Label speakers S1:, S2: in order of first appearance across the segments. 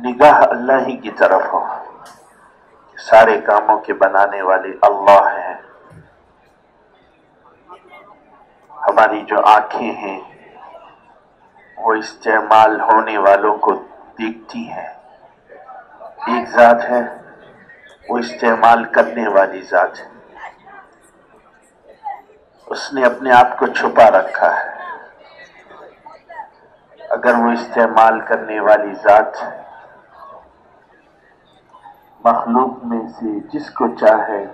S1: نگاہ اللہ ہی کی طرف ہو. سارے کاموں کے بنانے والے اللہ ہیں. ہماری جو آنکھیں ہیں وہ استعمال ہونے والوں کو دیکھتی ہیں. ایک ذات ہے وہ استعمال کرنے والی ذات ہے. اس نے اپنے آپ کو چھپا رکھا ہے. اگر وہ استعمال کرنے والی ذات مخلوق میں سے جس کو چاہے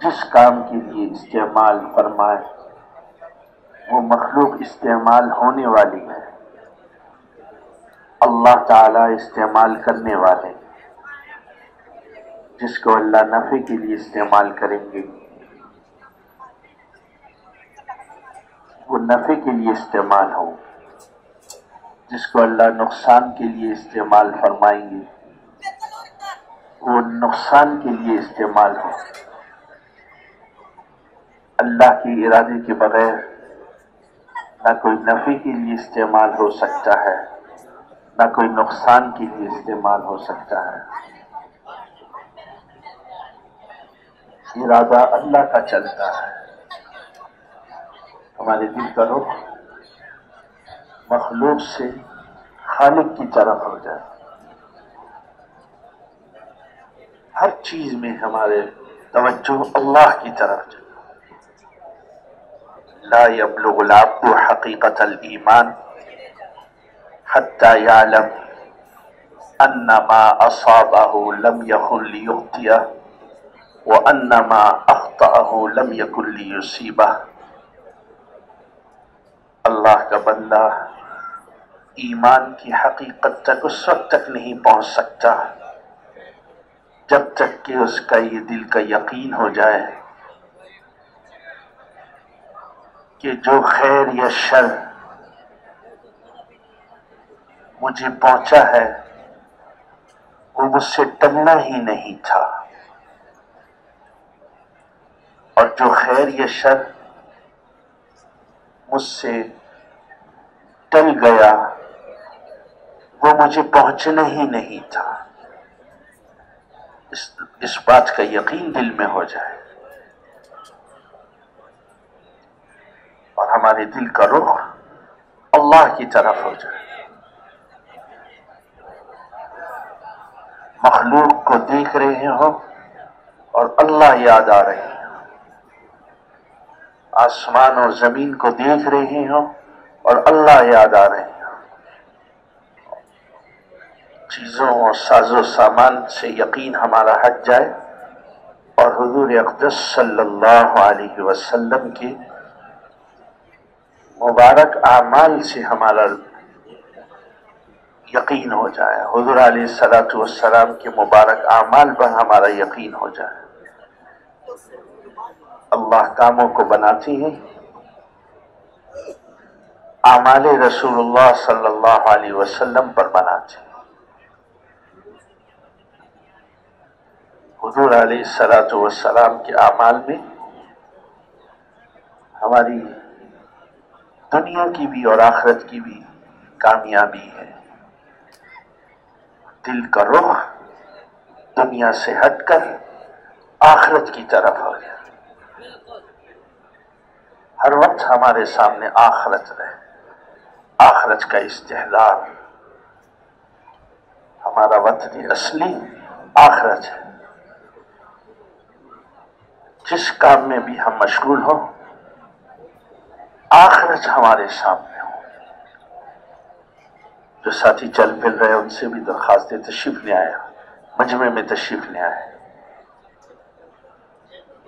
S1: جس کام کے لیے استعمال فرمائے، وہ مخلوق استعمال ہونے والی ہے. اللہ تعالی استعمال کرنے والے. جس کو اللہ نفع کے لیے استعمال کریں گے وہ نفع کے لیے استعمال ہو. جس کو اللہ نقصان کے لیے استعمال فرمائیں گے وہ نقصان کے لیے استعمال ہو. اللہ کے ارادے کے بغیر نہ کوئی نفع کے لیے استعمال ہو سکتا ہے نہ کوئی نقصان کے لیے استعمال ہو سکتا ہے. ارادہ اللہ کا چلتا ہے. ہمارے دل کا رخ مخلوق سے خالق کی طرف ہو جائے. ہر چیز میں ہمارے توجہ اللہ کی طرف جائے. لا يبلغ العبد حقیقت الایمان حتى يعلم ان ما اصابه لم يكن ليخطئه وان ما اخطأه لم يكن ليصيبه. اللہ کا بندہ ایمان کی حقیقت تک اس وقت تک نہیں پہنچ سکتا جب تک کہ اس کا یہ دل کا یقین ہو جائے کہ جو خیر یا شر مجھے پہنچا ہے وہ مجھ سے ٹلنا ہی نہیں تھا، اور جو خیر یا شر مجھ سے ٹل گیا وہ مجھے پہنچنا ہی نہیں تھا. اس بات کا یقین دل میں ہو جائے اور ہمارے دل کا رخ اللہ کی طرف ہو جائے. مخلوق کو دیکھ رہے ہو اور اللہ یاد آ رہے ہیں. آسمان اور زمین کو دیکھ رہے ہو اور اللہ یاد آ رہے ہیں. چیزوں اور ساز و سامان سے یقین ہمارا ہٹ جائے اور حضور اقدس صلی اللہ علیہ وسلم کے مبارک اعمال سے ہمارا یقین ہو جائے. حضور علیہ الصلوۃ والسلام کے مبارک اعمال پر ہمارا یقین ہو جائے. اللہ کاموں کو بناتی ہیں، اعمال رسول اللہ صلی اللہ علیہ وسلم پر بناتے ہیں. حضور علیہ الصلوۃ والسلام کے اعمال میں ہماری دنیا کی بھی اور آخرت کی بھی کامیابی ہے. دل کا رخ دنیا سے ہٹ کر آخرت کی طرف ہو گیا. ہر وقت ہمارے سامنے آخرت رہے. آخرت کا استحضار. ہمارا وطن اصلی آخرت ہے. جس کام میں بھی ہم مشغول ہوں آخرت ہمارے سامنے ہو. جو ساتھی چل پھر رہے ان سے بھی درخواست تشریف لے آیا، مجمع میں تشریف لے آئے.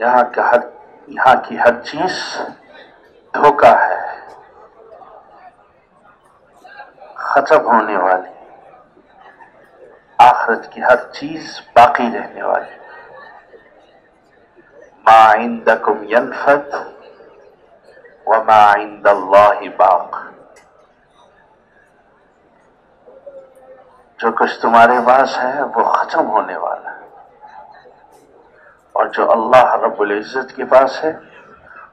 S1: یہاں کی ہر چیز دھوکہ ہے، ختم ہونے والی. آخرت کی ہر چیز باقی رہنے والی. ما عندکم ینفد وما عند اللہ باق. جو کچھ تمہارے پاس ہے وہ ختم ہونے والا ہے، اور جو اللہ رب العزت کے پاس ہے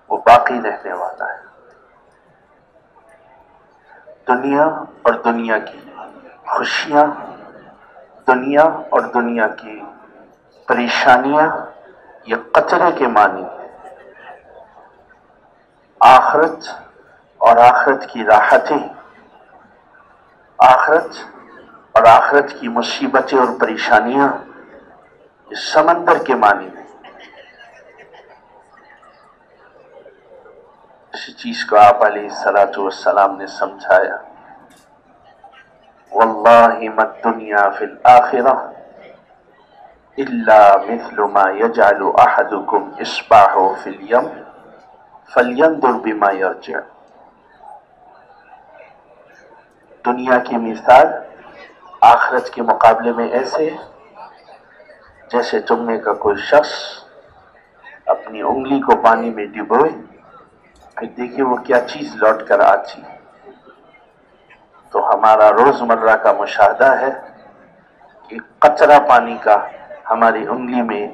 S1: وہ باقی رہنے والا ہے. دنیا اور دنیا کی خوشیاں دنیا اور دنیا کی پریشانیاں یہ قطرے کے معنی ہیں. آخرت اور آخرت کی راحتیں، آخرت اور آخرت کی مصیبتیں اور پریشانیاں یہ سمندر کے معنی ہیں. اسی چیز کو آپ علیہ الصلوۃ والسلام نے سمجھایا، واللہ ما الدنیا فی الآخرہ الا مثل ما یجعل احدکم اصبعہ فی الیم فلینظر بما یرجع. دنیا کی مثال آخرت کے مقابلے میں ایسے ہے جیسے تم نے کا کوئی شخص اپنی انگلی کو پانی میں ڈبوئے، پھر دیکھیے وہ کیا چیز لوٹ کر آتی. تو ہمارا روزمرہ کا مشاہدہ ہے کہ قطرہ پانی کا ہماری انگلی میں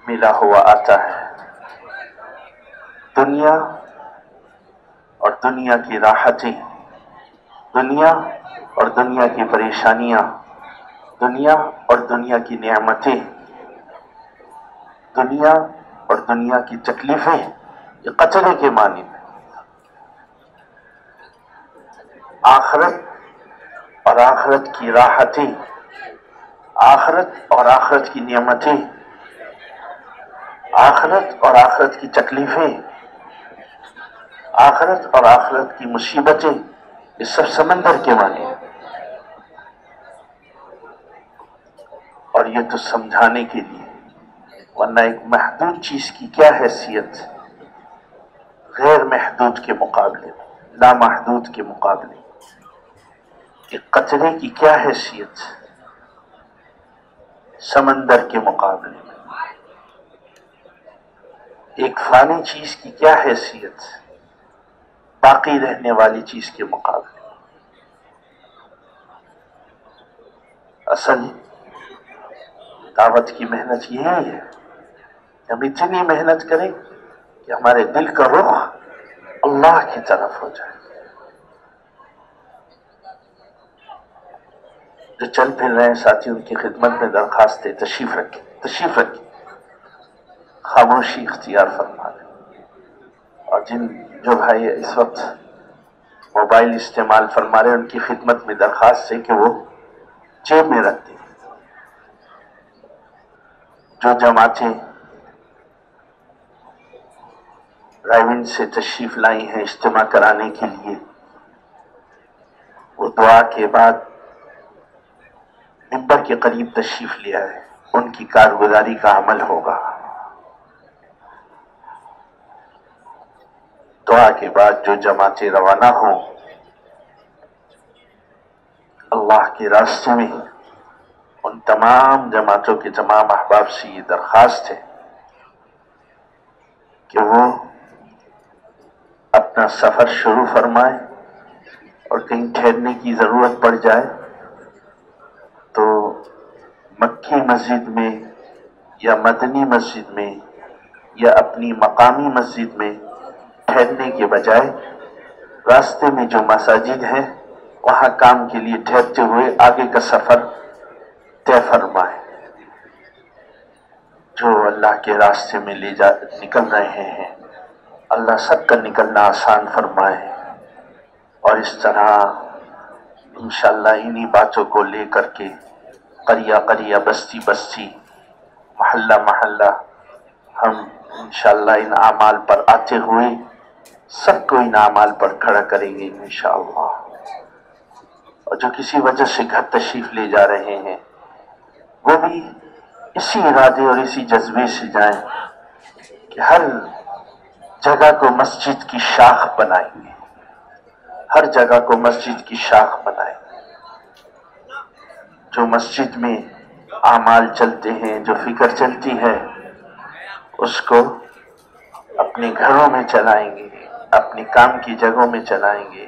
S1: ملا ہوا آتا ہے. دنیا اور دنیا کی راحتیں، دنیا اور دنیا کی پریشانیاں، دنیا اور دنیا کی نعمتیں، دنیا اور دنیا کی تکلیفیں یہ قطرے کے معنی میں. آخرت اور آخرت کی راحتیں، آخرت اور آخرت کی نعمتیں، آخرت اور آخرت کی تکلیفیں، آخرت اور آخرت کی مصیبتیں یہ سب سمندر کے معنی ہیں. اور یہ تو سمجھانے کے لیے، ورنہ ایک محدود چیز کی کیا حیثیت غیر محدود کے مقابلے میں، لامحدود کے مقابلے میں. ایک قطرے کی کیا حیثیت سمندر کے مقابلے میں، ایک فانی چیز کی کیا حیثیت باقی رہنے والی چیز کے مقابلے میں. اصل دعوت کی محنت یہی ہے کہ ہم اتنی محنت کریں کہ ہمارے دل کا رخ اللہ کی طرف ہو جائے. جو چل پھر رہے ہیں ساتھی، ان کی خدمت میں درخواست ہے، تشریف رکھیں، تشریف رکھیں، خاموشی اختیار فرما لیں. اور جو بھائی اس وقت موبائل استعمال فرما رہے ہیں، ان کی خدمت میں درخواست ہے کہ وہ جیب میں رکھ دیں. جو جماعتیں رائیونڈ سے تشریف لائی ہیں اجتماع کرانے کے لیے، وہ دعا کے بعد منبر کے قریب تشریف لے آئے، ان کی کارگزاری کا عمل ہوگا. دعا کے بعد جو جماعتیں روانہ ہوں اللہ کے راستے میں، ان تمام جماعتوں کے تمام احباب سے یہ درخواست ہے کہ وہ اپنا سفر شروع فرمائیں، اور کہیں ٹھہرنے کی ضرورت پڑ جائے تو مکی مسجد میں یا مدنی مسجد میں یا اپنی مقامی مسجد میں ٹھہرنے کے بجائے راستے میں جو مساجد ہیں وہاں کام کے لیے ٹھہرتے ہوئے آگے کا سفر طے فرمائیں. جو اللہ کے راستے میں نکل رہے ہیں اللہ سب کا نکلنا آسان فرمائے. اور اس طرح انشاءاللہ انہی باتوں کو لے کر کے قریہ قریہ، بستی بستی، محلہ محلہ ہم انشاءاللہ ان اعمال پر آتے ہوئے سب کو ان اعمال پر کھڑا کریں گے انشاءاللہ. اور جو کسی وجہ سے گھر تشریف لے جا رہے ہیں وہ بھی اسی ارادے اور اسی جذبے سے جائیں کہ ہر جگہ کو مسجد کی شاخ بنائیں گے، ہر جگہ کو مسجد کی شاخ بنائیں گے. جو مسجد میں اعمال چلتے ہیں، جو فکر چلتی ہے، اس کو اپنے گھروں میں چلائیں گے، اپنے کام کی جگہوں میں چلائیں گے،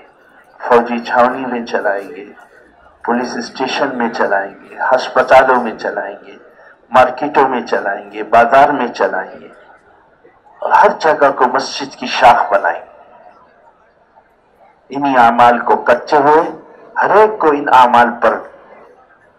S1: فوجی چھاونی میں چلائیں گے، پولیس اسٹیشن میں چلائیں گے، ہسپتالوں میں چلائیں گے، مارکیٹوں میں چلائیں گے، بازار میں چلائیں گے، اور ہر جگہ کو مسجد کی شاخ بنائیں گے. انہی اعمال کو کرتے ہوئے ہر ایک کو ان اعمال پر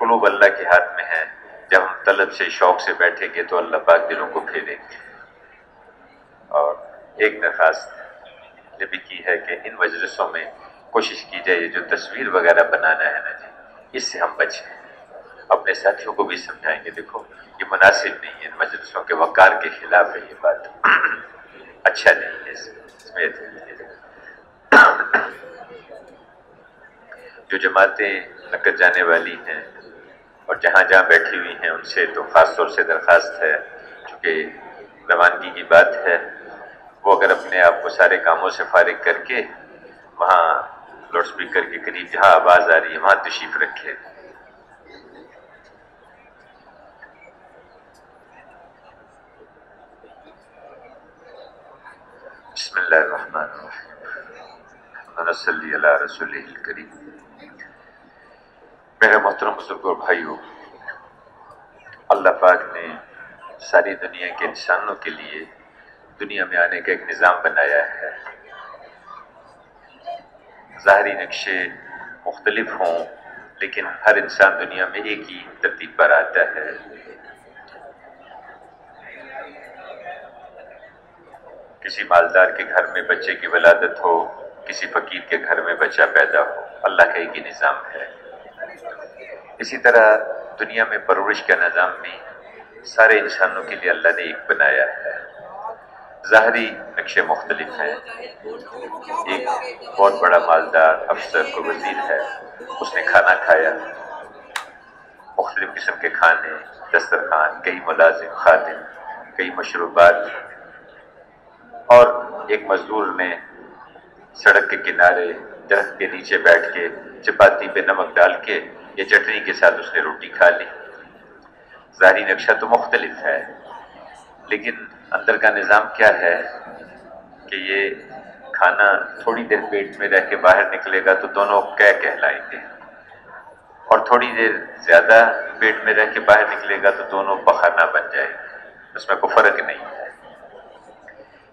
S2: قلوب اللہ کے ہاتھ میں ہے، جب ہم طلب سے شوق سے بیٹھیں گے تو اللہ پاک دلوں کو پھیریں گے۔ اور ایک درخواست یہ بھی کی ہے کہ ان مجلسوں میں کوشش کی جائے یہ جو تصویر وغیرہ بنانا ہے نا جی، اس سے ہم بچیں، اپنے ساتھیوں کو بھی سمجھائیں گے دیکھو یہ مناسب نہیں ہے، ان مجلسوں کے وقار کے خلاف ہے یہ بات، اچھا نہیں ہے اس میں جو جماعتیں نکل جانے والی ہیں اور جہاں جہاں بیٹھی ہوئی ہیں ان سے تو خاص طور سے درخواست ہے، چونکہ روانگی کی بات ہے، وہ اگر اپنے آپ کو سارے کاموں سے فارغ کر کے وہاں لاؤڈ سپیکر کے قریب جہاں آواز آ رہی ہے وہاں تشریف رکھے۔ بسم اللہ الرحمن الرحیم، صلی علی رسولہ الکریم۔ میرے محترم بزرگوں اور بھائیوں، اللہ پاک نے ساری دنیا کے انسانوں کے لیے دنیا میں آنے کا ایک نظام بنایا ہے، ظاہری نقشے مختلف ہوں لیکن ہر انسان دنیا میں ایک ہی ترتیب پر آتا ہے۔ کسی مالدار کے گھر میں بچے کی ولادت ہو، کسی فقیر کے گھر میں بچہ پیدا ہو، اللہ کا ایک ہی نظام ہے۔ اسی طرح دنیا میں پرورش کا نظام بھی سارے انسانوں کے لیے اللہ نے ایک بنایا ہے، ظاہری نقشے مختلف ہیں۔ ایک بہت بڑا مالدار افسر کو وزیر ہے، اس نے کھانا کھایا، مختلف قسم کے کھانے، دسترخوان، کئی ملازم، خادم، کئی مشروبات، اور ایک مزدور نے سڑک کے کنارے درخت کے نیچے بیٹھ کے چپاتی پہ نمک ڈال کے یا چٹنی کے ساتھ اس نے روٹی کھا لی۔ ظاہری نقشہ تو مختلف ہے لیکن اندر کا نظام کیا ہے کہ یہ کھانا تھوڑی دیر پیٹ میں رہ کے باہر نکلے گا تو دونوں کہلائیں گے، اور تھوڑی دیر زیادہ پیٹ میں رہ کے باہر نکلے گا تو دونوں پخانہ بن جائے گا، اس میں کوئی فرق نہیں ہے۔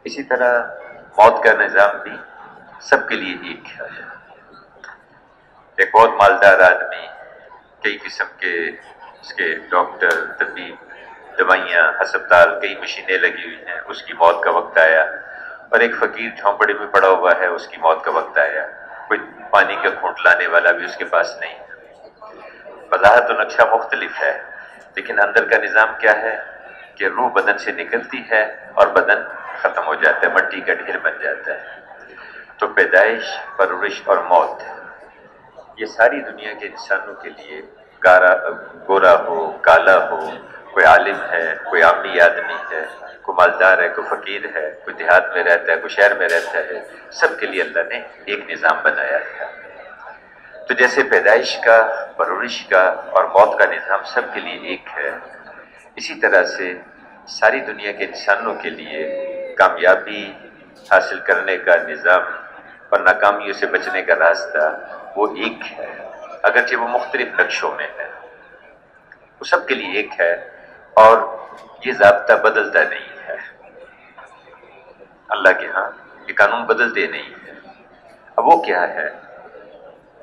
S2: اسی طرح موت کا نظام بھی سب کے لیے ایک ہے۔ ایک بہت مالدار آدمی، کئی قسم کے اس کے ڈاکٹر، طبیب، دوائیاں، ہسپتال، کئی مشینیں لگی ہوئی ہیں، اس کی موت کا وقت آیا، اور ایک فقیر جھونپڑی میں پڑا ہوا ہے، اس کی موت کا وقت آیا، کوئی پانی کا گھونٹ لانے والا بھی اس کے پاس نہیں۔ بظاہر تو نقشہ مختلف ہے لیکن اندر کا نظام کیا ہے کہ روح بدن سے نکلتی ہے اور بدن ختم ہو جاتا ہے، مٹی کا ڈھیر بن جاتا ہے۔ تو پیدائش، پرورش اور موت یہ ساری دنیا کے انسانوں کے لیے گورا ہو، کالا ہو، کوئی عالم ہے، کوئی عامی آدمی ہے، کوئی مالدار ہے، کوئی فقیر ہے، کوئی دیہات میں رہتا ہے، کوئی شہر میں رہتا ہے، سب کے لیے اللہ نے ایک نظام بنایا ہے۔ تو جیسے پیدائش کا، پرورش کا اور موت کا نظام سب کے لیے ایک ہے، اسی طرح سے ساری دنیا کے انسانوں کے لیے کامیابی حاصل کرنے کا نظام اور ناکامیوں سے بچنے کا راستہ وہ ایک ہے، اگرچہ وہ مختلف نقشوں میں ہے، وہ سب کے لیے ایک ہے اور یہ ضابطہ بدلتا نہیں ہے۔ اللہ کے ہاں یہ قانون بدلتے نہیں ہے۔ اب وہ کیا ہے؟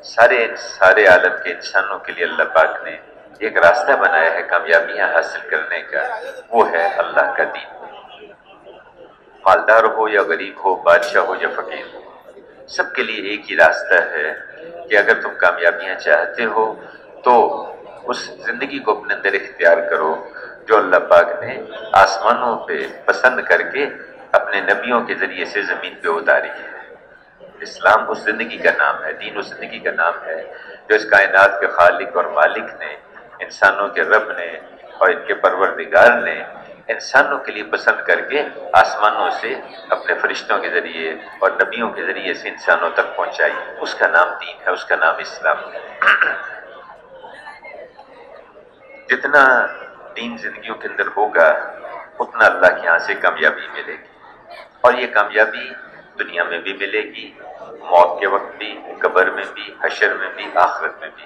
S2: سارے عالم کے انسانوں کے لیے اللہ پاک نے ایک راستہ بنایا ہے کامیابیاں حاصل کرنے کا، وہ ہے اللہ کا دین۔ مالدار ہو یا غریب ہو، بادشاہ ہو یا فقیر ہو، سب کے لیے ایک ہی راستہ ہے کہ اگر تم کامیابیاں چاہتے ہو تو اس زندگی کو اپنے اندر اختیار کرو جو اللہ پاک نے آسمانوں پہ پسند کر کے اپنے نبیوں کے ذریعے سے زمین پہ اتاری ہے۔ اسلام اس زندگی کا نام ہے، دین اس زندگی کا نام ہے جو اس کائنات کے خالق اور مالک نے، انسانوں کے رب نے اور ان کے پروردگار نے انسانوں کے لیے پسند کر کے آسمانوں سے اپنے فرشتوں کے ذریعے اور نبیوں کے ذریعے سے انسانوں تک پہنچائی۔ اس کا نام دین ہے، اس کا نام اسلام ہے۔ جتنا دین زندگیوں کے اندر ہوگا اتنا اللہ کے ہاں سے کامیابی ملے گی، اور یہ کامیابی دنیا میں بھی ملے گی، موت کے وقت بھی، قبر میں بھی، حشر میں بھی، آخرت میں بھی،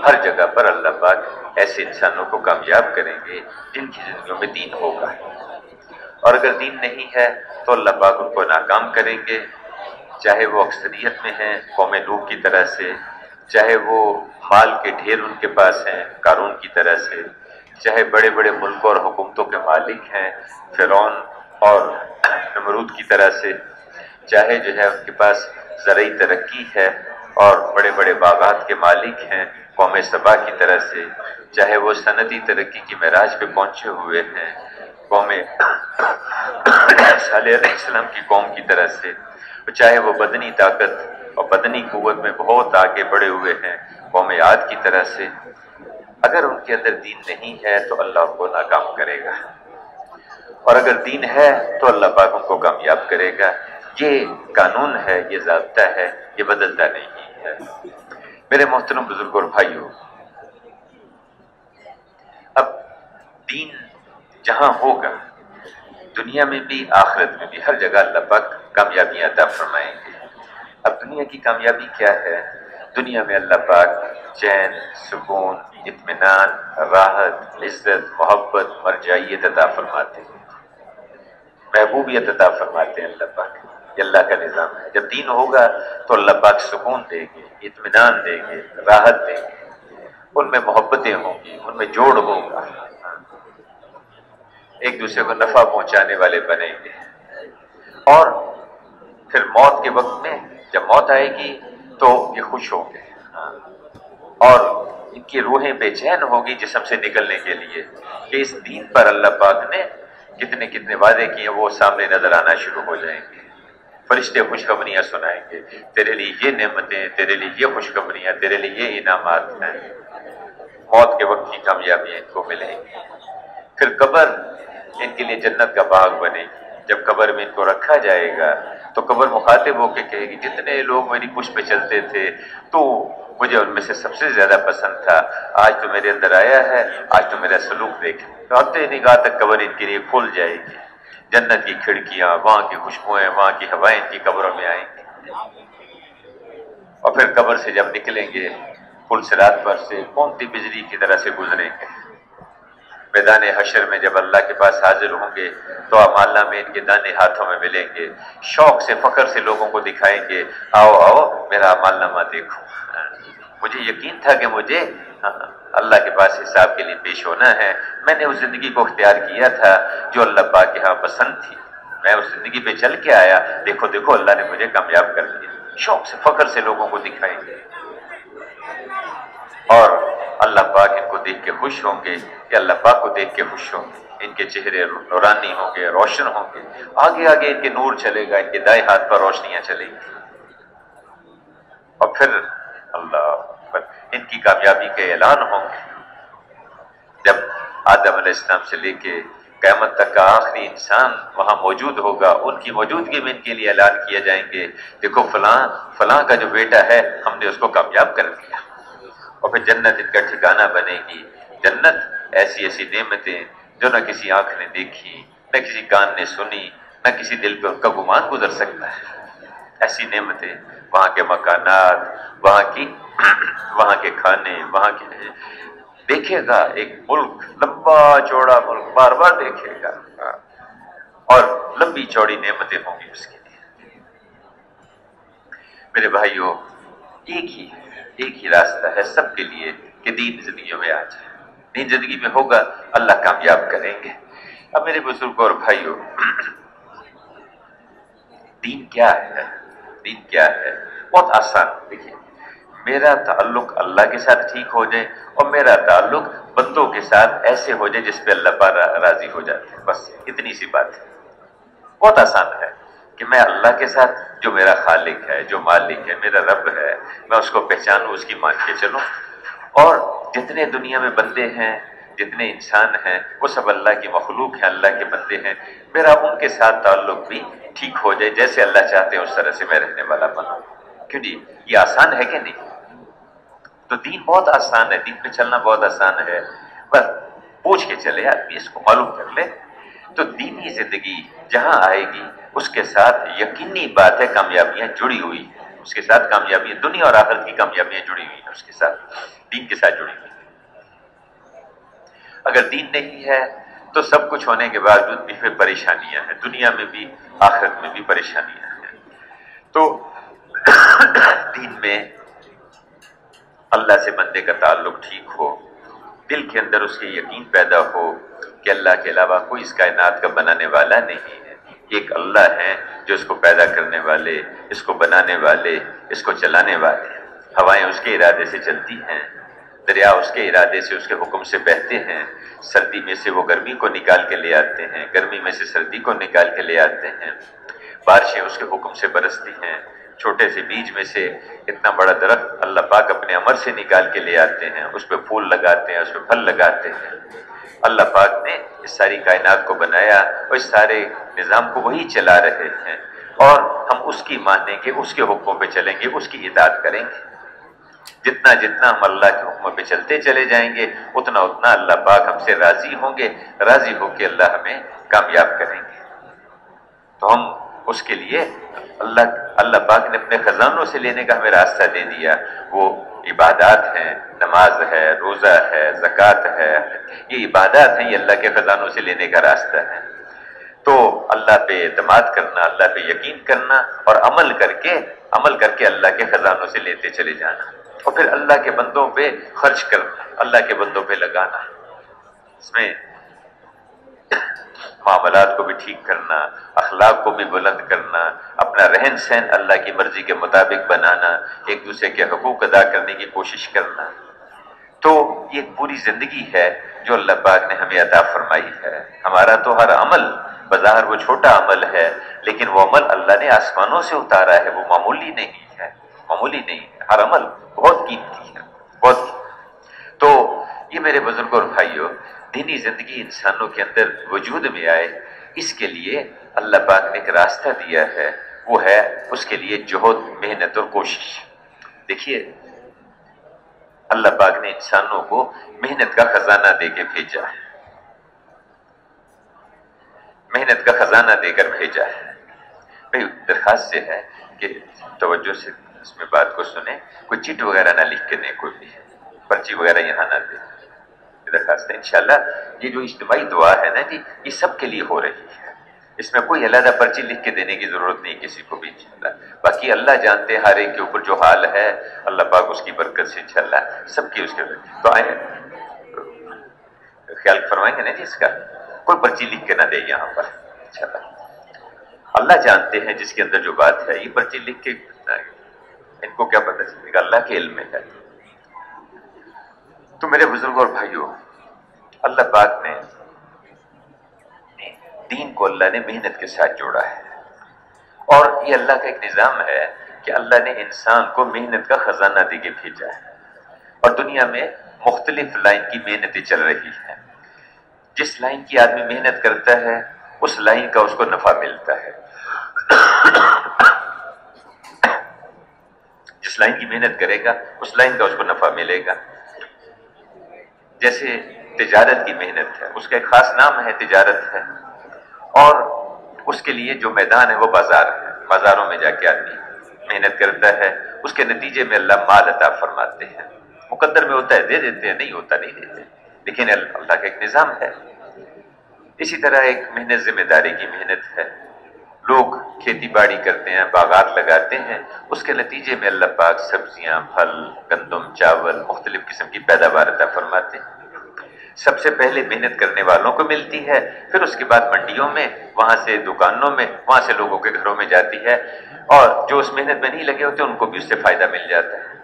S2: ہر جگہ پر اللہ پاک ایسے انسانوں کو کامیاب کریں گے جن کی زندگیوں میں دین ہوگا، اور اگر دین نہیں ہے تو اللہ پاک ان کو ناکام کریں گے، چاہے وہ اکثریت میں ہیں قوم نوح کی طرح سے، چاہے وہ مال کے ڈھیر ان کے پاس ہیں قارون کی طرح سے، چاہے بڑے بڑے ملکوں اور حکومتوں کے مالک ہیں فرعون اور نمرود کی طرح سے، چاہے جو ہے ان کے پاس زرعی ترقی ہے اور بڑے بڑے باغات کے مالک ہیں قوم سبا کی طرح سے، چاہے وہ صنعتی ترقی کی معراج پہ پہنچے ہوئے ہیں قوم صالح علیہ السلام کی قوم کی طرح سے، چاہے وہ بدنی طاقت اور بدنی قوت میں بہت آگے بڑھے ہوئے ہیں قوم عاد کی طرح سے، اگر ان کے اندر دین نہیں ہے تو اللہ ان کو ناکام کرے گا، اور اگر دین ہے تو اللہ پاک ان کو کامیاب کرے گا۔ یہ قانون ہے، یہ ضابطہ ہے، یہ بدلتا نہیں ہے۔ میرے محترم بزرگوں اور بھائیوں، اب دین جہاں ہوگا دنیا میں بھی آخرت میں بھی ہر جگہ اللہ پاک کامیابی عطا فرمائیں گے۔ اب دنیا کی کامیابی کیا ہے؟ دنیا میں اللہ پاک چین، سکون، اطمینان، راحت، عزت، محبت، مرجعیت عطا فرماتے ہیں، محبوبیت عطا فرماتے ہیں اللہ پاک۔ یہ اللہ کا نظام ہے۔ جب دین ہوگا تو اللہ پاک سکون دیں گے، اطمینان دیں گے، راحت دیں گے، ان میں محبتیں ہوں گی، ان میں جوڑ ہوگا، ایک دوسرے کو نفع پہنچانے والے بنیں گے، اور پھر موت کے وقت میں جب موت آئے گی تو یہ خوش ہوں گے، اور ان کی روحیں بے چین ہوگی جسم سے نکلنے کے لیے کہ اس دین پر اللہ پاک نے کتنے کتنے وعدے کیے وہ سامنے نظر آنا شروع ہو جائیں گے۔ فرشتے خوشخبریاں سنائیں گے، تیرے لیے یہ نعمتیں، تیرے لیے یہ خوشخبریاں، تیرے لیے یہ انعامات ہیں۔ موت کے وقت کی کامیابی ان کو ملیں گی۔ پھر قبر ان کے لیے جنت کا باغ بنے گی۔ جب قبر میں ان کو رکھا جائے گا تو قبر مخاطب ہو کے کہے گی جتنے لوگ میری پشت پہ چلتے تھے تو مجھے ان میں سے سب سے زیادہ پسند تھا، آج تو میرے اندر آیا ہے، آج تو میرا سلوک دیکھ۔ رابطے نگاہ تک قبر ان کے لیے کھل جائے گی، جنت کی کھڑکیاں، وہاں کی خوشبوئیں، وہاں کی ہوائیں ان کی قبروں میں آئیں گی، اور پھر قبر سے جب نکلیں گے پل صراط پر سے کونتی بجلی کی طرح سے گزریں گے۔ میدان حشر میں جب اللہ کے پاس حاضر ہوں گے تو اعمال میں ان کے دانے ہاتھوں میں ملیں گے، شوق سے فخر سے لوگوں کو دکھائیں گے، آؤ آؤ میرا اعمال نامہ دیکھو، مجھے یقین تھا کہ مجھے اللہ کے پاس حساب کے لیے پیش ہونا ہے، میں نے اس زندگی کو اختیار کیا تھا جو اللہ پاک کے ہاں پسند تھی، میں اس زندگی پہ چل کے آیا، دیکھو دیکھو اللہ نے مجھے کامیاب کر دیا۔ شوق سے فخر سے لوگوں کو دکھائیں گے، اور اللہ پاک ان کو دیکھ کے خوش ہوں گے کہ اللہ پاک کو دیکھ کے خوش ہوں گے، ان کے چہرے نورانی ہوں گے، روشن ہوں گے، آگے آگے ان کے نور چلے گا، ان کے دائیں ہاتھ پر روشنیاں چلیں گی، اور پھر اللہ پر ان کی کامیابی کے اعلان ہوں گے۔ جب آدم علیہ السلام سے لے کے قیامت تک کا آخری انسان وہاں موجود ہوگا، ان کی موجودگی میں ان کے لیے اعلان کیے جائیں گے، دیکھو فلاں فلاں کا جو بیٹا ہے ہم نے اس کو کامیاب کر دیا، اور پھر جنت ان کا ٹھکانہ بنے گی۔ جنت ایسی ایسی نعمتیں جو نہ کسی آنکھ نے دیکھی، نہ کسی کان نے سنی، نہ کسی دل پہ ان کا گمان گزر سکتا ہے، ایسی نعمتیں، وہاں کے مکانات، وہاں کے کھانے، وہاں کے دیکھے گا ایک ملک، لمبا چوڑا ملک بار بار دیکھے گا، اور لمبی چوڑی نعمتیں ہوں گی اس کے لیے۔ میرے بھائیوں، ایک ہی راستہ ہے سب کے لیے کہ دین زندگیوں میں آ جائے، دین زندگی میں ہوگا اللہ کامیاب کریں گے۔ اب میرے بزرگوں اور بھائیوں، دین کیا ہے؟ دین کیا ہے؟ بہت آسان، دیکھیے، میرا تعلق اللہ کے ساتھ ٹھیک ہو جائے اور میرا تعلق بندوں کے ساتھ ایسے ہو جائے جس پہ اللہ پاک راضی ہو جاتے ہیں، بس اتنی سی بات ہے۔ بہت آسان ہے کہ میں اللہ کے ساتھ، جو میرا خالق ہے، جو مالک ہے، میرا رب ہے، میں اس کو پہچانوں، اس کی مان کے چلوں، اور جتنے دنیا میں بندے ہیں، جتنے انسان ہیں، وہ سب اللہ کی مخلوق ہیں، اللہ کے بندے ہیں، میرا ان کے ساتھ تعلق بھی ٹھیک ہو جائے، جیسے اللہ چاہتے ہیں اس طرح سے میں رہنے والا بنوں۔ کیوں جی؟ یہ آسان ہے کہ نہیں؟ تو دین بہت آسان ہے، دین پہ چلنا بہت آسان ہے، بس پوچھ کے چلے آدمی، اس کو معلوم کر لے تو دینی زندگی جہاں آئے گی اس کے ساتھ یقینی بات ہے کامیابیاں جڑی ہوئی ہیں، اس کے ساتھ کامیابیاں، دنیا اور آخرت کی کامیابیاں جڑی ہوئی ہیں، اس کے ساتھ دین کے ساتھ جڑی ہوئی ہیں۔ اگر دین نہیں ہے تو سب کچھ ہونے کے باوجود بھی پھر پریشانیاں ہیں، دنیا میں بھی آخرت میں بھی پریشانیاں ہیں۔ تو دین میں اللہ سے بندے کا تعلق ٹھیک ہو، دل کے اندر اس کے یقین پیدا ہو کہ اللہ کے علاوہ کوئی اس کائنات کا بنانے والا نہیں ہے، ایک اللہ ہے جو اس کو پیدا کرنے والے، اس کو بنانے والے، اس کو چلانے والے ہیں۔ ہوائیں اس کے ارادے سے چلتی ہیں، دریا اس کے ارادے سے، اس کے حکم سے بہتے ہیں، سردی میں سے وہ گرمی کو نکال کے لے آتے ہیں، گرمی میں سے سردی کو نکال کے لے آتے ہیں، بارشیں اس کے حکم سے برستی ہیں، چھوٹے سے بیج میں سے اتنا بڑا درخت اللہ پاک اپنے امر سے نکال کے لے آتے ہیں، اس پہ پھول لگاتے ہیں، اس پہ پھل لگاتے ہیں۔ اللہ پاک نے اس ساری کائنات کو بنایا اور اس سارے نظام کو وہی چلا رہے ہیں، اور ہم اس کی مانیں گے، اس کے حکموں پہ چلیں گے، اس کی اطاعت کریں گے۔ جتنا جتنا ہم اللہ کے حکموں پہ چلتے چلے جائیں گے، اتنا اتنا اللہ پاک ہم سے راضی ہوں گے، راضی ہو کے اللہ ہمیں کامیاب کریں گے۔ تو ہم اس کے لیے اللہ پاک نے اپنے خزانوں سے لینے کا ہمیں راستہ دے دیا۔ وہ عبادات ہیں، نماز ہے، روزہ ہے، زکوٰۃ ہے، یہ عبادات ہیں، یہ اللہ کے خزانوں سے لینے کا راستہ ہے۔ تو اللہ پہ اعتماد کرنا، اللہ پہ یقین کرنا، اور عمل کر کے اللہ کے خزانوں سے لیتے چلے جانا، اور پھر اللہ کے بندوں پہ خرچ کرنا، اللہ کے بندوں پہ لگانا، اس میں معاملات کو بھی ٹھیک کرنا، اخلاق کو بھی بلند کرنا، اپنا رہن سہن اللہ کی مرضی کے مطابق بنانا، ایک دوسرے کے حقوق ادا کرنے کی کوشش کرنا۔ تو یہ پوری زندگی ہے جو اللہ پاک نے ہمیں عطا فرمائی ہے۔ ہمارا تو ہر عمل بظاہر وہ چھوٹا عمل ہے، لیکن وہ عمل اللہ نے آسمانوں سے اتارا ہے، وہ معمولی نہیں ہے، معمولی نہیں ہے، ہر عمل بہت قیمتی ہے، بہت۔ تو یہ میرے بزرگوں اور بھائیوں، دینی زندگی انسانوں کے اندر وجود میں آئے، اس کے لیے اللہ پاک نے ایک راستہ دیا ہے، وہ ہے اس کے لیے جہد، محنت اور کوشش۔ دیکھیے اللہ پاک نے انسانوں کو محنت کا خزانہ دے کے بھیجا ہے، محنت کا خزانہ دے کر بھیجا ہے۔ بھئی درخواست سے ہے کہ توجہ سے اس میں بات کو سنیں، کوئی چٹ وغیرہ نہ لکھ کے دیں، کوئی بھی پرچی وغیرہ یہاں نہ دیں، درخواست ہے۔ انشاءاللہ یہ جو اجتماعی دعا ہے نا جی، یہ سب کے لیے ہو رہی ہے، اس میں کوئی علیحدہ پرچی لکھ کے دینے کی ضرورت نہیں کسی کو بھی انشاءاللہ۔ باقی اللہ جانتے ہیں ہر ایک کے اوپر جو حال ہے، اللہ پاک اس کی برکت سے انشاءاللہ سب کی اس کے تو آئے خیال فرمائیں گے نا جی، اس کا کوئی پرچی لکھ کے نہ دے یہاں پر انشاءاللہ۔ اللہ جانتے ہیں جس کے اندر جو بات ہے، یہ پرچی لکھ کے ان کو کیا پتہ چلے گا، اللہ کے علم میں ہے۔ تو میرے بزرگوں اور بھائیوں، اللہ پاک نے دین کو اللہ نے محنت کے ساتھ جوڑا ہے، اور یہ اللہ کا ایک نظام ہے کہ اللہ نے انسان کو محنت کا خزانہ دے کے بھیجا ہے، اور دنیا میں مختلف لائن کی محنتیں چل رہی ہیں۔ جس لائن کی آدمی محنت کرتا ہے اس لائن کا اس کو نفع ملتا ہے، جس لائن کی محنت کرے گا اس لائن کا اس کو نفع ملے گا۔ جیسے تجارت کی محنت ہے، اس کا ایک خاص نام ہے، تجارت ہے، اور اس کے لیے جو میدان ہے وہ بازار ہے، بازاروں میں جا کے آدمی محنت کرتا ہے، اس کے نتیجے میں اللہ مال عطا فرماتے ہیں، مقدر میں ہوتا ہے دے دیتے ہیں، نہیں ہوتا نہیں دیتے، لیکن اللہ کا ایک نظام ہے۔ اسی طرح ایک محنت ذمہ داری کی محنت ہے، لوگ کھیتی باڑی کرتے ہیں، باغات لگاتے ہیں، اس کے نتیجے میں اللہ پاک سبزیاں، پھل، گندم، چاول، مختلف قسم کی پیداوار عطا فرماتے ہیں۔ سب سے پہلے محنت کرنے والوں کو ملتی ہے، پھر اس کے بعد منڈیوں میں، وہاں سے دکانوں میں، وہاں سے لوگوں کے گھروں میں جاتی ہے، اور جو اس محنت میں نہیں لگے ہوتے ان کو بھی اس سے فائدہ مل جاتا ہے۔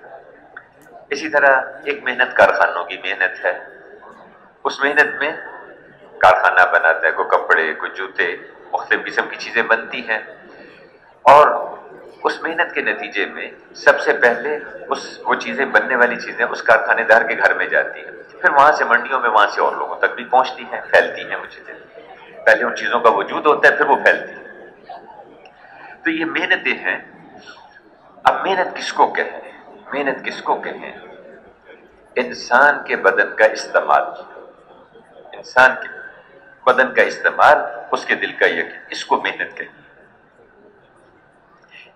S2: اسی طرح ایک محنت کارخانوں کی محنت ہے، اس محنت میں کارخانہ بناتا ہے، کوئی کپڑے، کوئی جوتے، مختلف قسم کی چیزیں بنتی ہیں، اور اس محنت کے نتیجے میں سب سے پہلے وہ چیزیں، بننے والی چیزیں اس کارخانے دار کے گھر میں جاتی ہیں، پھر وہاں سے منڈیوں میں، وہاں سے اور لوگوں تک بھی پہنچتی ہیں، پھیلتی ہیں وہ چیزیں۔ پہلے ان چیزوں کا وجود ہوتا ہے، پھر وہ پھیلتی ہیں۔ تو یہ محنتیں ہیں۔ اب محنت کس کو کہیں؟ محنت کس کو کہیں؟ انسان کے بدن کا استعمال، انسان کے بدن کا استعمال، اس کے دل کا یقین، اس کو محنت کہیں۔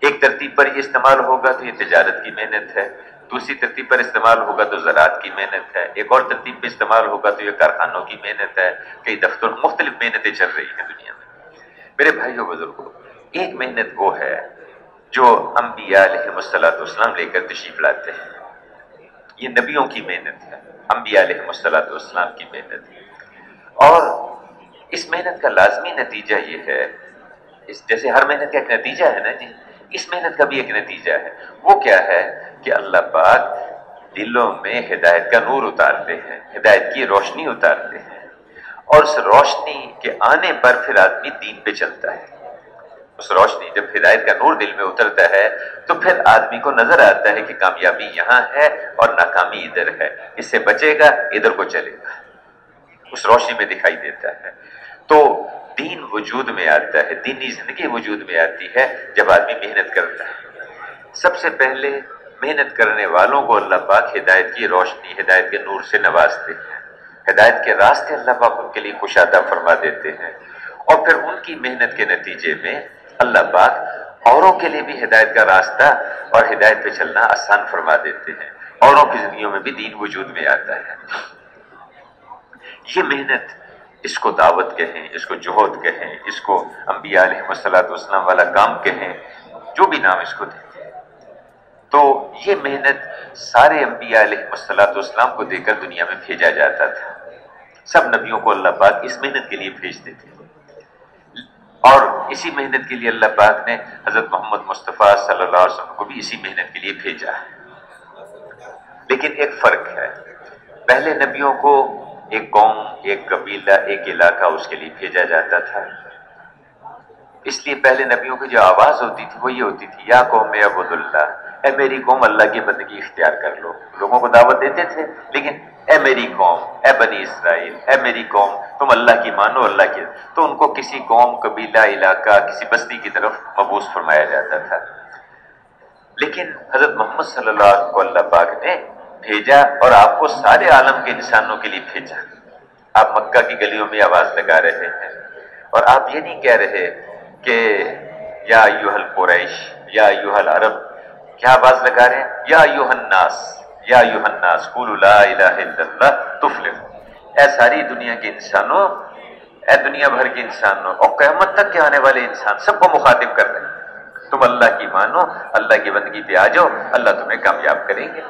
S2: ایک ترتیب پر یہ استعمال ہوگا تو یہ تجارت کی محنت ہے، دوسری ترتیب پر استعمال ہوگا تو زراعت کی محنت ہے، ایک اور ترتیب پہ استعمال ہوگا تو یہ کارخانوں کی محنت ہے، کئی دفتر، مختلف محنتیں چل رہی ہیں دنیا میں۔ میرے بھائیوں بزرگوں، ایک محنت وہ ہے جو انبیاء علیہ الصلوۃ والسلام لے کر تشریف لاتے ہیں، یہ نبیوں کی محنت ہے، انبیاء علیہم کی محنت ہے۔ اور اس محنت کا لازمی نتیجہ یہ ہے، جیسے ہر محنت کا ایک نتیجہ ہے نا جی، اس محنت کا بھی ایک نتیجہ ہے۔ وہ کیا ہے کہ اللہ پاک دلوں میں ہدایت کا نور اتارتے ہیں، ہدایت کی روشنی اتارتے ہیں، اور اس روشنی کے آنے پر پھر آدمی دین پہ چلتا ہے۔ اس روشنی جب ہدایت کا نور دل میں اترتا ہے تو پھر آدمی کو نظر آتا ہے کہ کامیابی یہاں ہے اور ناکامی ادھر ہے، اس سے بچے گا ادھر کو چلے گا، اس روشنی میں دکھائی دیتا ہے۔ تو دین وجود میں آتا ہے، دینی زندگی وجود میں آتی ہے جب آدمی محنت کرتا ہے۔ سب سے پہلے محنت کرنے والوں کو اللہ پاک ہدایت کی روشنی، ہدایت کے نور سے نوازتے ہیں، ہدایت کے راستے اللہ پاک ان کے لیے کشادہ فرما دیتے ہیں، اور پھر ان کی محنت کے نتیجے میں اللہ پاک اوروں کے لیے بھی ہدایت کا راستہ اور ہدایت پہ چلنا آسان فرما دیتے ہیں، اوروں کی زندگیوں میں بھی دین وجود میں آتا ہے۔ یہ محنت، اس کو دعوت کہیں، اس کو جہد کہیں، اس کو انبیاء علیہ السلام والا کام کہیں، جو بھی نام اس کو دیں، تو یہ محنت سارے انبیاء علیہ السلام کو دے کر دنیا میں بھیجا جاتا تھا۔ سب نبیوں کو اللہ پاک اس محنت کے لیے بھیجتے تھے، اور اسی محنت کے لیے اللہ پاک نے حضرت محمد مصطفیٰ صلی اللہ علیہ وسلم کو بھی اسی محنت کے لیے بھیجا ہے۔ لیکن ایک فرق ہے، پہلے نبیوں کو ایک قوم، ایک قبیلہ، ایک علاقہ اس کے لیے بھیجا جاتا تھا، اس لیے پہلے نبیوں کی جو آواز ہوتی تھی وہ یہ ہوتی تھی، یا قوم عبد اللہ، اے میری قوم اللہ کی بندگی اختیار کر لو۔ لوگوں کو دعوت دیتے تھے، لیکن اے میری قوم، اے بنی اسرائیل، اے میری قوم، تم اللہ کی مانو، اللہ کی، تو ان کو کسی قوم، قبیلہ، علاقہ، کسی بستی کی طرف مبعوث فرمایا جاتا تھا۔ لیکن حضرت محمد صلی اللہ علیہ وسلم کو اللہ پاک نے بھیجا، اور آپ کو سارے عالم کے انسانوں کے لیے بھیجا۔ آپ مکہ کی گلیوں میں آواز لگا رہے ہیں، اور آپ یہ نہیں کہہ رہے کہ یا ایھا القریش، یا ایھا العرب، کیا آواز لگا رہے ہیں؟ یا ایھا الناس، یا ایھا الناس قولوا لا الہ الا اللہ تفلحوا، اے ساری دنیا کے انسانوں، اے دنیا بھر کے انسانوں، اور قیامت تک کے آنے والے انسان، سب کو مخاطب کر رہے ہیں، تم اللہ کی مانو، اللہ کی بندگی پہ آ جاؤ، اللہ تمہیں کامیاب کریں گے۔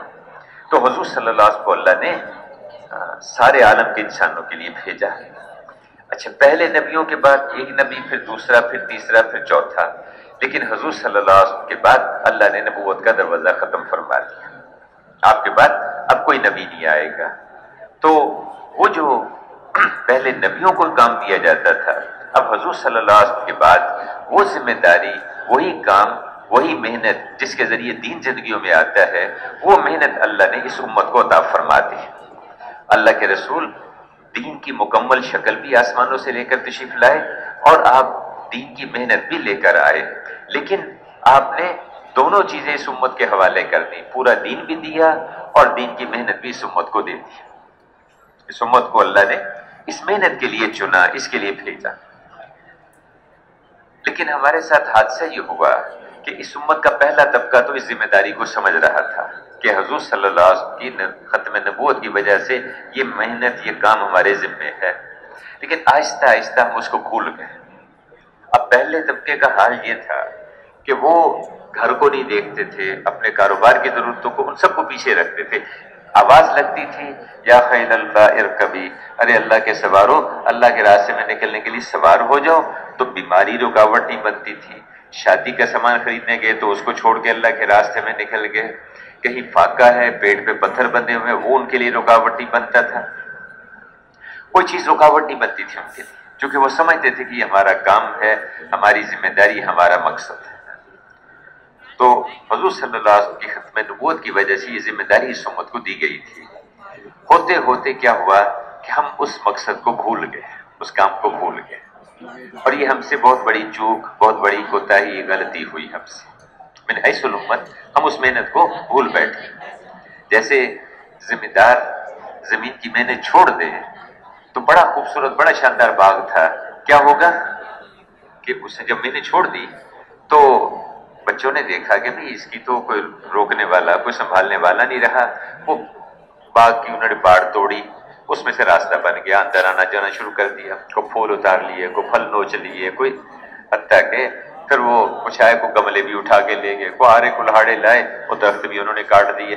S2: تو حضور صلی اللہ علیہ وسلم کو اللہ نے سارے عالم کے انسانوں کے لیے بھیجا۔ اچھا، پہلے نبیوں کے بعد ایک نبی، پھر دوسرا، پھر تیسرا، پھر چوتھا، لیکن حضور صلی اللہ علیہ وسلم کے بعد اللہ نے نبوت کا دروازہ ختم فرما دیا۔ آپ کے بعد اب کوئی نبی نہیں آئے گا۔ تو وہ جو پہلے نبیوں کو کام دیا جاتا تھا، اب حضور صلی اللہ علیہ وسلم کے بعد وہ ذمہ داری، وہی کام، وہی محنت جس کے ذریعے دین زندگیوں میں آتا ہے، وہ محنت اللہ نے اس امت کو عطا فرما دی۔ اللہ کے رسول دین کی مکمل شکل بھی آسمانوں سے لے کر تشریف لائے، اور آپ دین کی محنت بھی لے کر آئے، لیکن آپ نے دونوں چیزیں اس امت کے حوالے کر دی، پورا دین بھی دیا اور دین کی محنت بھی اس امت کو دے دی۔ اس امت کو اللہ نے اس محنت کے لیے چنا، اس کے لیے بھیجا۔ لیکن ہمارے ساتھ حادثہ یہ ہوا کہ اس امت کا پہلا طبقہ تو اس ذمہ داری کو سمجھ رہا تھا کہ حضور صلی اللہ علیہ وسلم کی ختم نبوت کی وجہ سے یہ محنت، یہ کام ہمارے ذمے ہے، لیکن آہستہ آہستہ ہم اس کو بھول گئے۔ اب پہلے طبقے کا حال یہ تھا کہ وہ گھر کو نہیں دیکھتے تھے، اپنے کاروبار کی ضرورتوں کو، ان سب کو پیچھے رکھتے تھے۔ آواز لگتی تھی، یا خیل اللہ ارکبی، ارے اللہ کے سوارو، اللہ کے راستے میں نکلنے کے لیے سوار ہو جاؤ، تو بیماری رکاوٹ نہیں بنتی تھی۔ شادی کا سامان خریدنے گئے تو اس کو چھوڑ کے اللہ کے راستے میں نکل گئے۔ کہیں فاقہ ہے، پیٹ پہ پتھر بندھے ہوئے، وہ ان کے لیے رکاوٹ نہیں بنتا تھا، کوئی چیز رکاوٹ نہیں بنتی تھی ان کے لیے، کیونکہ وہ سمجھتے تھے کہ یہ ہمارا کام ہے، ہماری ذمہ داری، ہمارا مقصد ہے۔ تو حضور صلی اللہ علیہ وسلم کی ختم نبوت کی وجہ سے یہ ذمہ داری اس امت کو دی گئی تھی۔ ہوتے ہوتے کیا ہوا کہ ہم اس مقصد کو بھول گئے، اس کام کو بھول گئے، اور یہ ہم سے بہت بڑی چوک، بہت بڑی کوتاہی، غلطی ہوئی ہم سے۔ من حیث الامت ہم اس محنت کو بھول بیٹھے۔ جیسے ذمہ دار زمین کی محنت چھوڑ دے تو بڑا خوبصورت، بڑا شاندار باغ تھا، کیا ہوگا کہ اس نے جب محنت چھوڑ دی تو بچوں نے دیکھا کہ بھئی اس کی تو کوئی روکنے والا، کوئی سنبھالنے والا نہیں رہا۔ وہ باغ کی انہوں نے باڑ توڑی، اس میں سے راستہ بن گیا، اندر آنا جانا شروع کر دیا، کوئی پھول اتار لیے، کوئی پھل نوچ لیے، کوئی، حتیٰ کہ پھر وہ کچھ آئے کو گملے بھی اٹھا کے لے گئے، کوئی آرے کلہاڑے لائے، وہ درخت بھی انہوں نے کاٹ دیے۔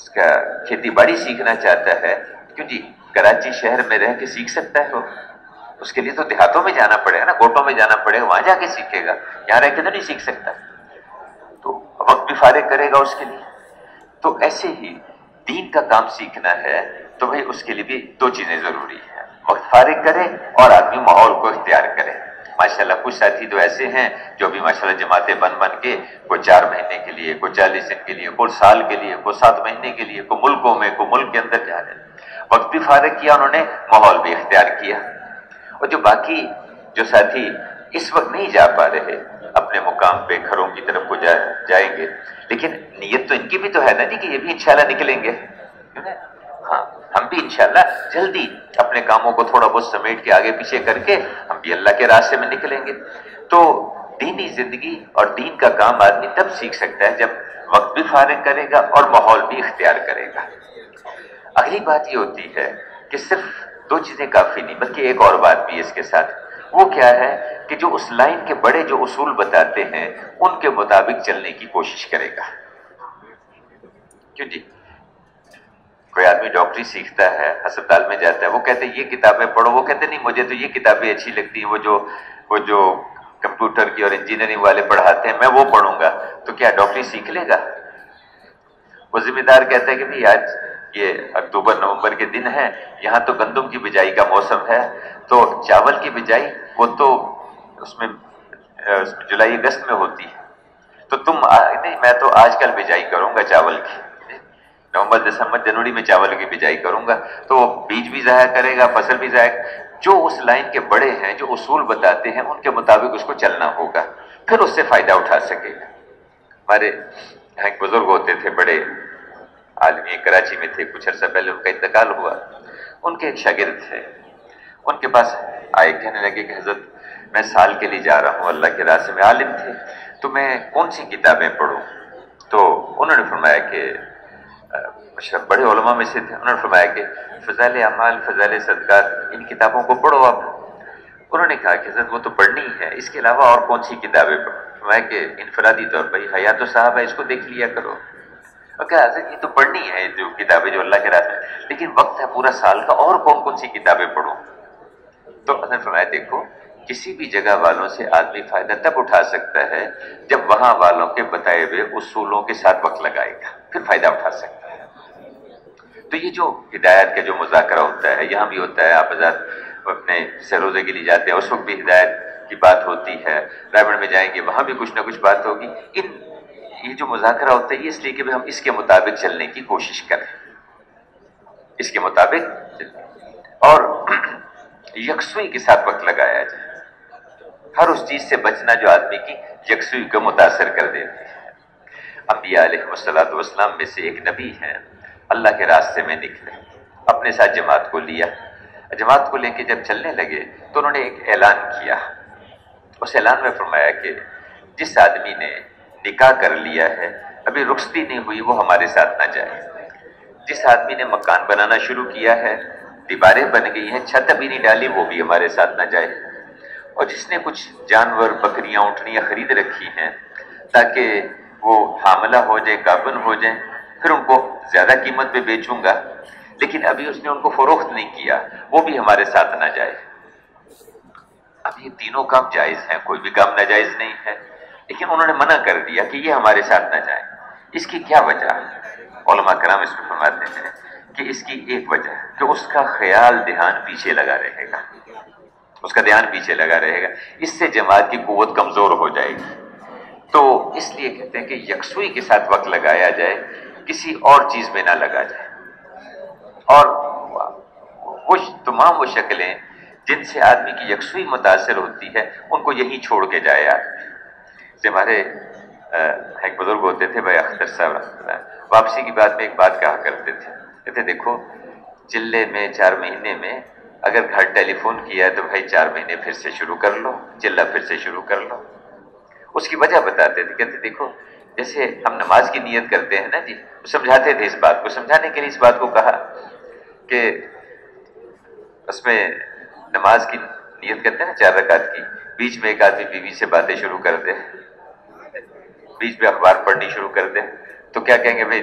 S2: اس کا کھیتی باڑی سیکھنا چاہتا ہے، کیوں جی کراچی شہر میں رہ کے سیکھ سکتا ہے وہ؟ اس کے لیے تو دیہاتوں میں جانا پڑے گا نا، گوٹوں میں جانا پڑے گا، وہاں جا کے سیکھے گا، یہاں رہ کے تو نہیں سیکھ سکتا، تو وقت بھی فارغ کرے گا اس کے لیے۔ تو ایسے ہی دین کا کام سیکھنا ہے تو بھائی اس کے لیے بھی دو چیزیں ضروری ہیں، وقت فارغ کرے اور آدمی ماحول کو اختیار کرے۔ ماشاءاللہ کچھ ساتھی تو ایسے ہیں جو بھی ماشاءاللہ جماعتیں بن کے کوئی 4 مہینے کے لیے، کوئی 40 دن کے لیے، کوئی سال کے لیے، کوئی 7 مہینے کے لیے، کوئی ملکوں میں، کوئی ملک کے اندر جا رہے ہیں، وقت بھی فارغ کیا انہوں نے، ماحول بھی اختیار کیا۔ اور جو باقی جو ساتھی اس وقت نہیں جا پا رہے اپنے مقام پہ، گھروں کی طرف کو جائیں گے، لیکن نیت تو ان کی بھی تو ہے نا جی کہ یہ بھی انشاءاللہ نکلیں گے، ہاں ہم بھی انشاءاللہ جلدی اپنے کاموں کو تھوڑا بہت سمیٹ کے آگے پیچھے کر کے ہم بھی اللہ کے راستے میں نکلیں گے۔ تو دینی زندگی اور دین کا کام آدمی تب سیکھ سکتا ہے جب وقت بھی فارغ کرے گا اور ماحول بھی اختیار کرے گا۔ اگلی بات یہ ہوتی ہے کہ صرف 2 چیزیں کافی نہیں، بلکہ ایک اور بات بھی ہے اس کے ساتھ، وہ کیا ہے کہ جو اس لائن کے بڑے جو اصول بتاتے ہیں ان کے مطابق چلنے کی کوشش کرے گا۔ کیوں جی کوئی آدمی ڈاکٹری سیکھتا ہے، ہسپتال میں جاتا ہے، وہ کہتے ہیں یہ کتابیں پڑھو، وہ کہتے نہیں مجھے تو یہ کتابیں اچھی لگتی ہیں، وہ جو کمپیوٹر کی اور انجینئرنگ والے پڑھاتے ہیں میں وہ پڑھوں گا، تو کیا ڈاکٹری سیکھ لے گا؟ وہ ذمہ دار کہتا ہے کہ بھئی آج یہ اکتوبر نومبر کے دن ہیں، یہاں تو گندم کی بجائی کا موسم ہے، تو چاول کی بجائی وہ تو اس میں جولائی اگست میں ہوتی ہے، تو نہیں میں تو آج کل بجائی کروں گا چاول کی، نومبر دسمبر جنوری میں چاول کی بجائی کروں گا، تو بیج بھی ضائع کرے گا، فصل بھی ضائع۔ جو اس لائن کے بڑے ہیں جو اصول بتاتے ہیں ان کے مطابق اس کو چلنا ہوگا، پھر اس سے فائدہ اٹھا سکے گا۔ ہمارے یہاں ایک بزرگ ہوتے تھے، بڑے عالمی، کراچی میں تھے، کچھ عرصہ پہلے ان کا انتقال ہوا، ان کے ایک شاگرد تھے، ان کے پاس آئے، کہنے لگے کہ حضرت میں سال کے لیے جا رہا ہوں اللہ کے راستے میں، عالم تھے، تو میں کون سی کتابیں پڑھوں؟ تو انہوں نے فرمایا کہ بڑے علماء میں سے تھے، انہوں نے فرمایا کہ فضائل اعمال، فضائل صدقات، ان کتابوں کو پڑھو آپ۔ انہوں نے کہا کہ حضرت وہ تو پڑھنی ہے، اس کے علاوہ اور کون سی کتابیں پڑھو؟ فرمایا کہ انفرادی طور پر حیات صاحب ہے، اس کو دیکھ لیا کرو۔ اور کہا حضرت یہ تو پڑھنی ہے جو کتابیں جو اللہ کے راستے میں، لیکن وقت ہے پورا سال کا، اور کون سی کتابیں پڑھوں؟ تو حضرت نے فرمایا دیکھو کسی بھی جگہ والوں سے آدمی فائدہ تب اٹھا سکتا ہے جب وہاں والوں کے بتائے ہوئے اصولوں کے ساتھ وقت لگائے گا، پھر فائدہ اٹھا سکتا ہے۔ تو یہ جو ہدایت کا جو مذاکرہ ہوتا ہے یہاں بھی ہوتا ہے، آپ حضرات اپنے سروزے کے لیے جاتے ہیں اس وقت بھی ہدایت کی بات ہوتی ہے، رائبڑ میں جائیں گے وہاں بھی کچھ نہ کچھ بات ہوگی۔ یہ جو مذاکرہ ہوتا ہے یہ اس لیے کہ ہم اس کے مطابق چلنے کی کوشش کریں، اس کے مطابق اور یکسوئی کے ساتھ وقت لگایا جائے، ہر اس چیز سے بچنا جو آدمی کی یکسوئی کو متاثر کر دیتی ہے۔ انبیاء علیہ السلام میں سے ایک نبی ہیں، اللہ کے راستے میں نکلے، اپنے ساتھ جماعت کو لیا، جماعت کو لے کے جب چلنے لگے تو انہوں نے ایک اعلان کیا، اس اعلان میں فرمایا کہ جس آدمی نے نکاح کر لیا ہے ابھی رخصتی نہیں ہوئی وہ ہمارے ساتھ نہ جائے، جس آدمی نے مکان بنانا شروع کیا ہے، دیواریں بن گئی ہیں، چھت ابھی نہیں ڈالی، وہ بھی ہمارے ساتھ نہ جائے، اور جس نے کچھ جانور بکریاں اونٹنیاں خرید رکھی ہیں تاکہ وہ حاملہ ہو جائے، گابن ہو جائیں، پھر ان کو زیادہ قیمت پہ بیچوں گا، لیکن ابھی اس نے ان کو فروخت نہیں کیا، وہ بھی ہمارے ساتھ نہ جائے۔ اب یہ تینوں کام جائز ہیں، کوئی بھی کام ناجائز نہیں ہے، لیکن انہوں نے منع کر دیا کہ یہ ہمارے ساتھ نہ جائے۔ اس کی کیا وجہ ہے؟ علماء کرام اس میں فرماتے ہیں کہ اس کی ایک وجہ ہے کہ اس کا خیال دھیان پیچھے لگا رہے گا، اس کا دھیان پیچھے لگا رہے گا، اس سے جماعت کی قوت کمزور ہو جائے گی۔ تو اس لیے کہتے ہیں کہ یکسوئی کے ساتھ وقت لگایا جائے، کسی اور چیز میں نہ لگا جائے، اور وہ تمام وہ شکلیں جن سے آدمی کی یکسوئی متاثر ہوتی ہے ان کو یہی چھوڑ کے جائے آدمی۔ جیسے ہمارے ایک بزرگ ہوتے تھے بھائی اختر صاحب رحمۃ اللہ، واپسی کی بات میں ایک بات کہا کرتے تھے، کہتے دیکھو چلے میں 4 مہینے میں اگر گھر ٹیلی فون کیا ہے تو بھائی 4 مہینے پھر سے شروع کر لو، چلہ پھر سے شروع کر لو۔ اس کی وجہ بتاتے تھے، کہتے دیکھو جیسے ہم نماز کی نیت کرتے ہیں نا جی، سمجھاتے تھے اس بات کو، سمجھانے کے لیے اس بات کو کہا کہ اس میں نماز کی نیت کرتے ہیں نا 4 رکعت کی، بیچ میں ایک آدمی بیوی سے باتیں شروع کر دے، بیچ میں اخبار پڑھنی شروع کر دے، تو کیا کہیں گے بھائی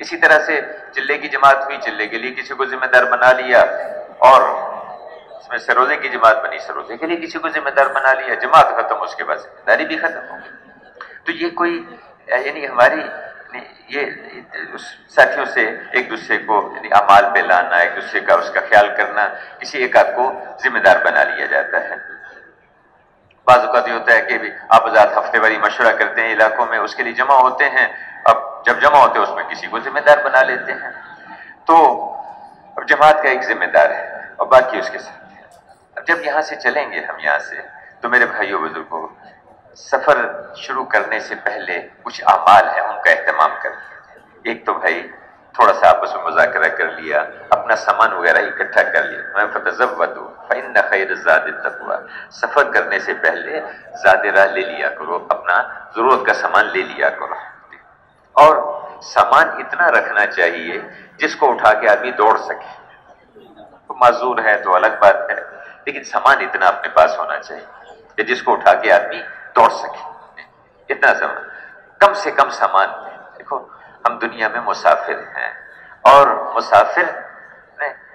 S2: اسی طرح سے چلے کی جماعت ہوئی، چلے کے لیے کسی کو ذمہ دار بنا لیا، اور اس میں سروزے کی جماعت بنی، سروزے کے لیے کسی کو ذمہ دار بنا لیا، جماعت ختم، اس کے بعد ذمہ داری بھی ختم ہو گئی۔ تو یہ کوئی یعنی ہماری یہ ساتھیوں سے ایک دوسرے کو یعنی اعمال پہ لانا، ایک دوسرے کا اس کا خیال کرنا، کسی ایک آدھ کو ذمہ دار بنا لیا جاتا ہے۔ بعض اوقات یہ ہوتا ہے کہ آپ آزاد ہفتے واری مشورہ کرتے ہیں علاقوں میں، اس کے لیے جمع ہوتے ہیں، اب جب جمع ہوتے ہیں اس میں کسی کو ذمہ دار بنا لیتے ہیں، تو اب جماعت کا ایک ذمہ دار ہے اور باقی اس کے ساتھ ہے۔ اب جب یہاں سے چلیں گے ہم یہاں سے، تو میرے بھائیوں بزرگوں، سفر شروع کرنے سے پہلے کچھ اعمال ہیں، ان کا اہتمام کریں۔ ایک تو بھائی تھوڑا سا آپس میں مذاکرہ کر لیا، اپنا سامان وغیرہ اکٹھا کر لیا، میں فتزودوا فإن خیر الزاد التقوی، سفر کرنے سے پہلے زاد راہ لے لیا کرو، اپنا ضرورت کا سامان لے لیا کرو، اور سامان اتنا رکھنا چاہیے جس کو اٹھا کے آدمی دوڑ سکے۔ تو معذور ہے تو الگ بات ہے، لیکن سامان اتنا اپنے پاس ہونا چاہیے کہ جس کو اٹھا کے آدمی دوڑ سکے، اتنا سامان، کم سے کم سامان۔ دیکھو ہم دنیا میں مسافر ہیں، اور مسافر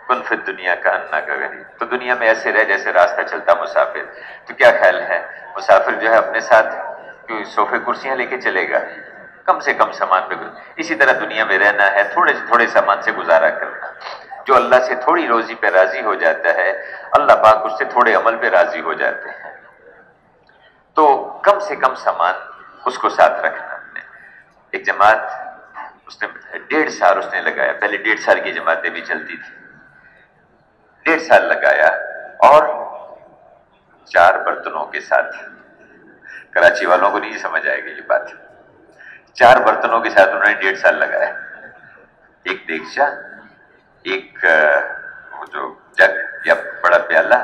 S2: کن فی الدنیا کا انا کا غریب، تو دنیا میں ایسے رہ جیسے راستہ چلتا مسافر۔ تو کیا خیال ہے مسافر جو ہے اپنے ساتھ کوئی صوفے کرسیاں لے کے چلے گا؟ کم سے کم سامان پہ۔ اسی طرح دنیا میں رہنا ہے، تھوڑے سے تھوڑے سامان سے گزارا کرنا۔ جو اللہ سے تھوڑی روزی پہ راضی ہو جاتا ہے، اللہ پاک اس سے تھوڑے عمل پہ راضی ہو جاتے ہیں۔ تو کم سے کم سامان اس کو ساتھ رکھنا۔ ایک جماعت اس نے 1.5 سال اس نے لگایا، پہلے 1.5 سال کی جماعتیں بھی چلتی تھی، 1.5 سال لگایا، اور 4 برتنوں کے ساتھ، کراچی والوں کو نہیں سمجھ آئے گی یہ بات، 4 برتنوں کے ساتھ انہوں نے 1.5 سال لگایا۔ ایک دیگچا، ایک وہ جو جگ یا بڑا پیالہ،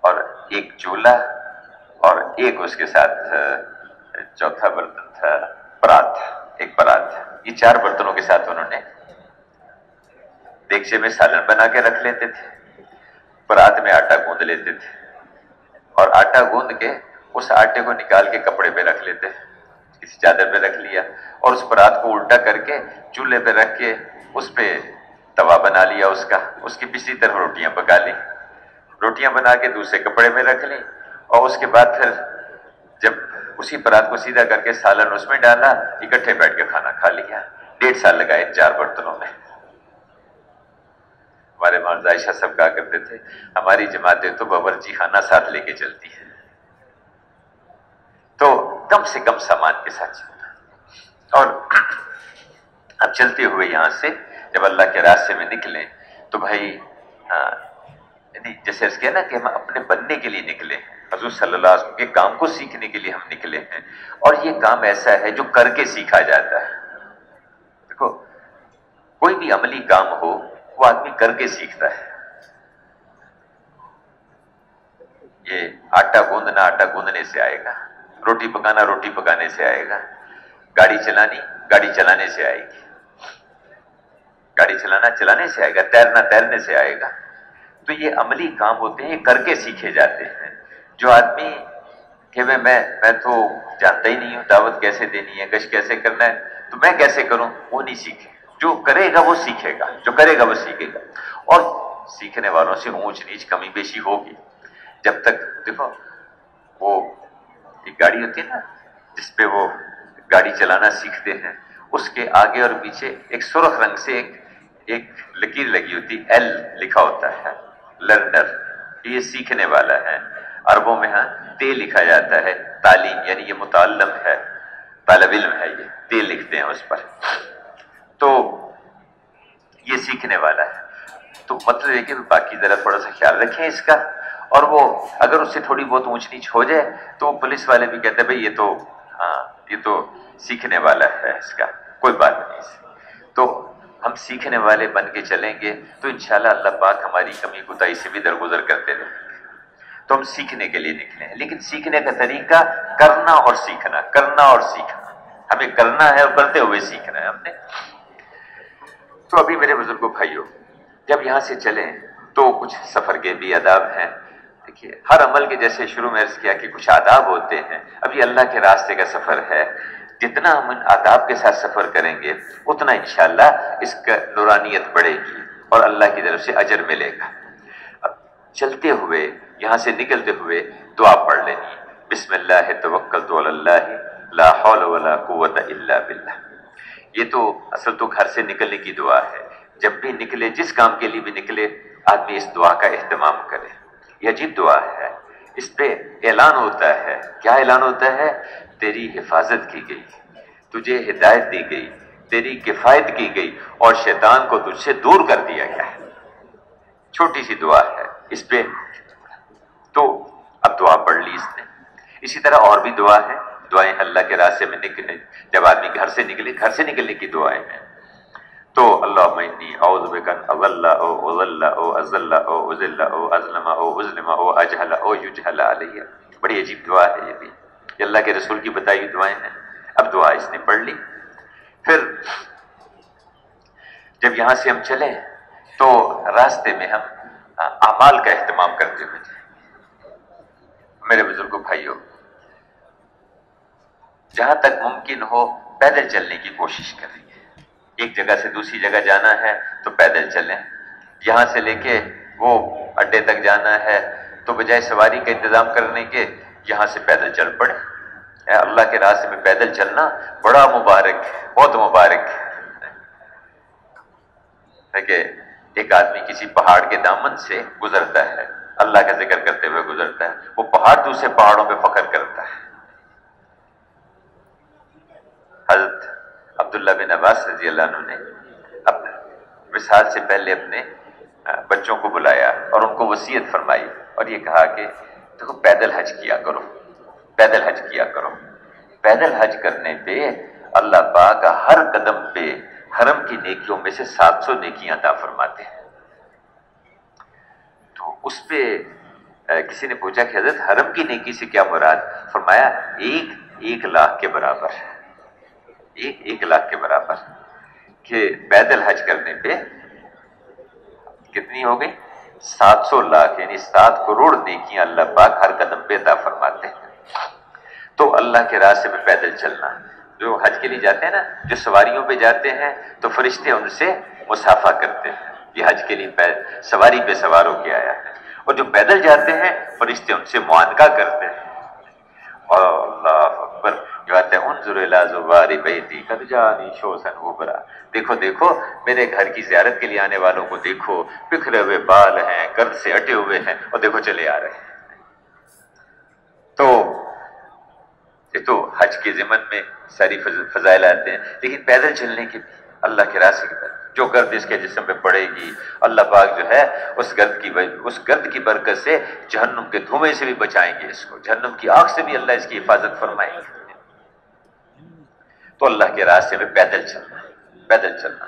S2: اور ایک چولہا، اور ایک اس کے ساتھ چوتھا برتن تھا پرات، ایک پرات۔ یہ 4 برتنوں کے ساتھ انہوں نے دیگچے میں سالن بنا کے رکھ لیتے تھے، پرات میں آٹا گوندھ لیتے تھے، اور آٹا گوندھ کے اس آٹے کو نکال کے کپڑے پہ رکھ لیتے، کسی چادر پہ رکھ لیا، اور اس پرات کو الٹا کر کے چولہے پہ رکھ کے اس پہ توا بنا لیا، اس کی پچھلی طرف روٹیاں پکا لی، روٹیاں بنا کے دوسرے کپڑے میں رکھ لی، اور اس کے بعد پھر جب اسی پرات کو سیدھا کر کے سالن اس میں ڈالا، اکٹھے بیٹھ کے کھانا کھا لیا۔ 1.5 سال لگائے 4 برتنوں میں۔ ہمارے مولانا عائشہ صاحب کہا کرتے تھے ہماری جماعتیں تو باورچی خانہ ساتھ لے کے چلتی ہیں۔ تو کم سے کم سامان کے ساتھ چلنا۔ اور اب چلتے ہوئے یہاں سے جب اللہ کے راستے میں نکلیں تو بھائی یعنی جیسے اس کے نا کہ ہم اپنے بننے کے لیے نکلے ہیں، حضور صلی اللہ علیہ وسلم کے کام کو سیکھنے کے لیے ہم نکلے ہیں، اور یہ کام ایسا ہے جو کر کے سیکھا جاتا ہے۔ دیکھو کوئی بھی عملی کام ہو وہ آدمی کر کے سیکھتا ہے۔ یہ آٹا گوندنا آٹا گوندنے سے آئے گا، روٹی پکانا روٹی پکانے سے آئے گا، گاڑی چلانی گاڑی چلانے سے آئے گی، گاڑی چلانا چلانے سے آئے گا، تیرنا تیرنے سے آئے گا۔ تو یہ عملی کام ہوتے ہیں، یہ کر کے سیکھے جاتے ہیں۔ جو آدمی کہ میں تو جانتا ہی نہیں ہوں دعوت کیسے دینی ہے، گشت کیسے کرنا ہے، تو میں کیسے کروں، وہ نہیں سیکھے۔ جو کرے گا وہ سیکھے گا، جو کرے گا وہ سیکھے گا، اور سیکھنے والوں سے اونچ نیچ کمی بیشی ہوگی۔ جب تک دیکھو وہ ایک گاڑی ہوتی ہے نا جس پہ وہ گاڑی چلانا سیکھتے ہیں، اس کے آگے اور پیچھے ایک سرخ رنگ سے ایک لکیر لگی ہوتی، ایل لکھا ہوتا ہے، لرنر، یہ سیکھنے والا ہے۔ عربوں میں ہاں تے لکھا جاتا ہے، تعلیم یعنی یہ متعلم ہے، طالب علم ہے، یہ تے لکھتے ہیں اس پر۔ تو یہ سیکھنے والا ہے۔ تو مطلب ہے کہ باقی ذرا تھوڑا سا خیال رکھیں اس کا، اور وہ اگر اس سے تھوڑی بہت اونچ نیچ ہو جائے تو وہ پولیس والے بھی کہتے ہیں بھئی یہ تو سیکھنے والا ہے، اس کا کوئی بات نہیں۔ تو ہم سیکھنے والے بن کے چلیں گے تو انشاءاللہ اللہ پاک ہماری کمی کوتاہی سے بھی درگزر کرتے رہیں گے۔ تو ہم سیکھنے کے لیے نکلے ہیں، لیکن سیکھنے کا طریقہ کرنا اور سیکھنا، کرنا اور سیکھنا۔ ہمیں کرنا ہے اور کرتے ہوئے سیکھنا ہے ہم نے۔ تو ابھی میرے بزرگوں بھائیوں، جب یہاں سے چلیں تو کچھ سفر کے بھی آداب ہیں۔ دیکھیے ہر عمل کے جیسے شروع میں عرض کیا کہ کچھ آداب ہوتے ہیں، ابھی اللہ کے راستے کا سفر ہے جتنا ہم ان آداب کے ساتھ سفر کریں گے اتنا انشاءاللہ اس کا نورانیت بڑھے گی اور اللہ کی طرف سے اجر ملے گا۔ اب چلتے ہوئے یہاں سے نکلتے ہوئے دعا پڑھ لینی، بسم اللہ توکلت علی اللہ لا حول ولا قوت الا باللہ۔ یہ تو اصل تو گھر سے نکلنے کی دعا ہے، جب بھی نکلے جس کام کے لیے بھی نکلے آدمی اس دعا کا اہتمام کرے۔ یہ عجیب دعا ہے، اس پہ اعلان ہوتا ہے، کیا اعلان ہوتا ہے؟ تیری حفاظت کی گئی، تجھے ہدایت دی گئی، تیری کفایت کی گئی اور شیطان کو تجھ سے دور کر دیا گیا ہے۔ چھوٹی سی دعا ہے، اس پہ تو اب دعا پڑھ لی اس نے۔ اسی طرح اور بھی دعا ہے، دعائیں اللہ کے راستے میں نکلے، جب آدمی گھر سے نکلے، گھر سے نکلنے کی دعائیں ہیں تو اللہم انی اعوذ بک ان اضل او اضل او ازل او ازل او ازلم او ازلم او اجہل او یجہل علیہ۔ بڑی عجیب دعا ہے یہ بھی، یہ اللہ کے رسول کی بتائی ہوئی دعائیں ہیں۔ اب دعا اس نے پڑھ لی، پھر جب یہاں سے ہم چلیں تو راستے میں ہم اعمال کا اہتمام کرتے ہوئے جائیں۔ میرے بزرگوں بھائیوں، جہاں تک ممکن ہو پیدل چلنے کی کوشش کریں گے۔ ایک جگہ سے دوسری جگہ جانا ہے تو پیدل چلیں، یہاں سے لے کے وہ اڈے تک جانا ہے تو بجائے سواری کا انتظام کرنے کے یہاں سے پیدل چل پڑے۔ اللہ کے راستے میں پیدل چلنا بڑا مبارک ہے، بہت مبارک ہے کہ ایک آدمی کسی پہاڑ کے دامن سے گزرتا ہے، اللہ کا ذکر کرتے ہوئے گزرتا ہے، وہ پہاڑ دوسرے پہاڑوں پہ فخر کرتا ہے۔ حضرت عبداللہ بن عباس رضی اللہ عنہ نے اپنے وصال سے پہلے اپنے بچوں کو بلایا اور ان کو وصیت فرمائی اور یہ کہا کہ دیکھو پیدل حج کیا کرو، پیدل حج کیا کرو۔ پیدل حج کرنے پہ اللہ پاک ہر قدم پہ حرم کی نیکیوں میں سے 700 نیکیاں عطا فرماتے ہیں۔ تو اس پہ کسی نے پوچھا کہ حضرت حرم کی نیکی سے کیا مراد؟ فرمایا 1,00,000 کے برابر، 1,00,000 کے برابر، کہ پیدل حج کرنے پہ کتنی ہو گئی؟ 700 لاکھ، یعنی 7 کروڑ نیکیاں اللہ پاک ہر قدم پہ عطا فرماتے ہیں۔ تو اللہ کے راستے میں پیدل چلنا، جو حج کے لیے جاتے ہیں نا، جو سواریوں پہ جاتے ہیں تو فرشتے ان سے مصافحہ کرتے ہیں، یہ حج کے لیے سواری پہ سوار ہو کے آیا ہے، اور جو پیدل جاتے ہیں فرشتے ان سے معانقہ کرتے ہیں۔ اور اللہ اکبر، جو آتے ہیں انظر الی زوار بیتی قد جانی شوثا غبرا، دیکھو دیکھو میرے گھر کی زیارت کے لیے آنے والوں کو دیکھو، بکھرے ہوئے بال ہیں، گرد سے اٹے ہوئے ہیں، اور دیکھو چلے آ رہے ہیں۔ تو یہ تو حج کے ضمن میں ساری فضائل آتے ہیں، لیکن پیدل چلنے کے بھی اللہ کے راستے کی طرف جو گرد اس کے جسم پہ پڑے گی، اللہ پاک جو ہے اس گرد کی برکت سے جہنم کے دھوئیں سے بھی بچائیں گے، اس کو جہنم کی آگ سے بھی اللہ اس کی حفاظت فرمائیں گے۔ تو اللہ کے راستے میں پیدل چلنا، پیدل چلنا۔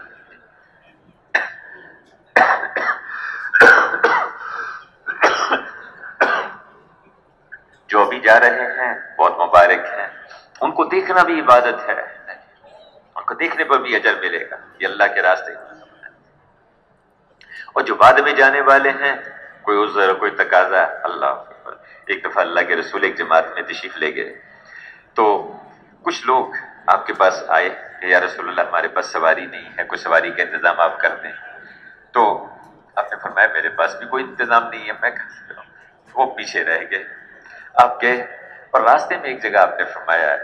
S2: جو بھی جا رہے ہیں بہت مبارک ہیں، ان کو دیکھنا بھی عبادت ہے، ان کو دیکھنے پر بھی اجر ملے گا، یہ اللہ کے راستے۔ اور جو بعد میں جانے والے ہیں، کوئی عذر کوئی تقاضا، اللہ ایک دفعہ اللہ کے رسول ایک جماعت میں تشریف لے گئے تو کچھ لوگ آپ کے پاس آئے کہ یا رسول اللہ ہمارے پاس سواری نہیں ہے، کوئی سواری کا انتظام آپ کر دیں۔ تو آپ نے فرمایا میرے پاس بھی کوئی انتظام نہیں ہے، میں کہاں سے کروں؟ وہ پیچھے رہ گئے، آپ گئے اور راستے میں ایک جگہ آپ نے فرمایا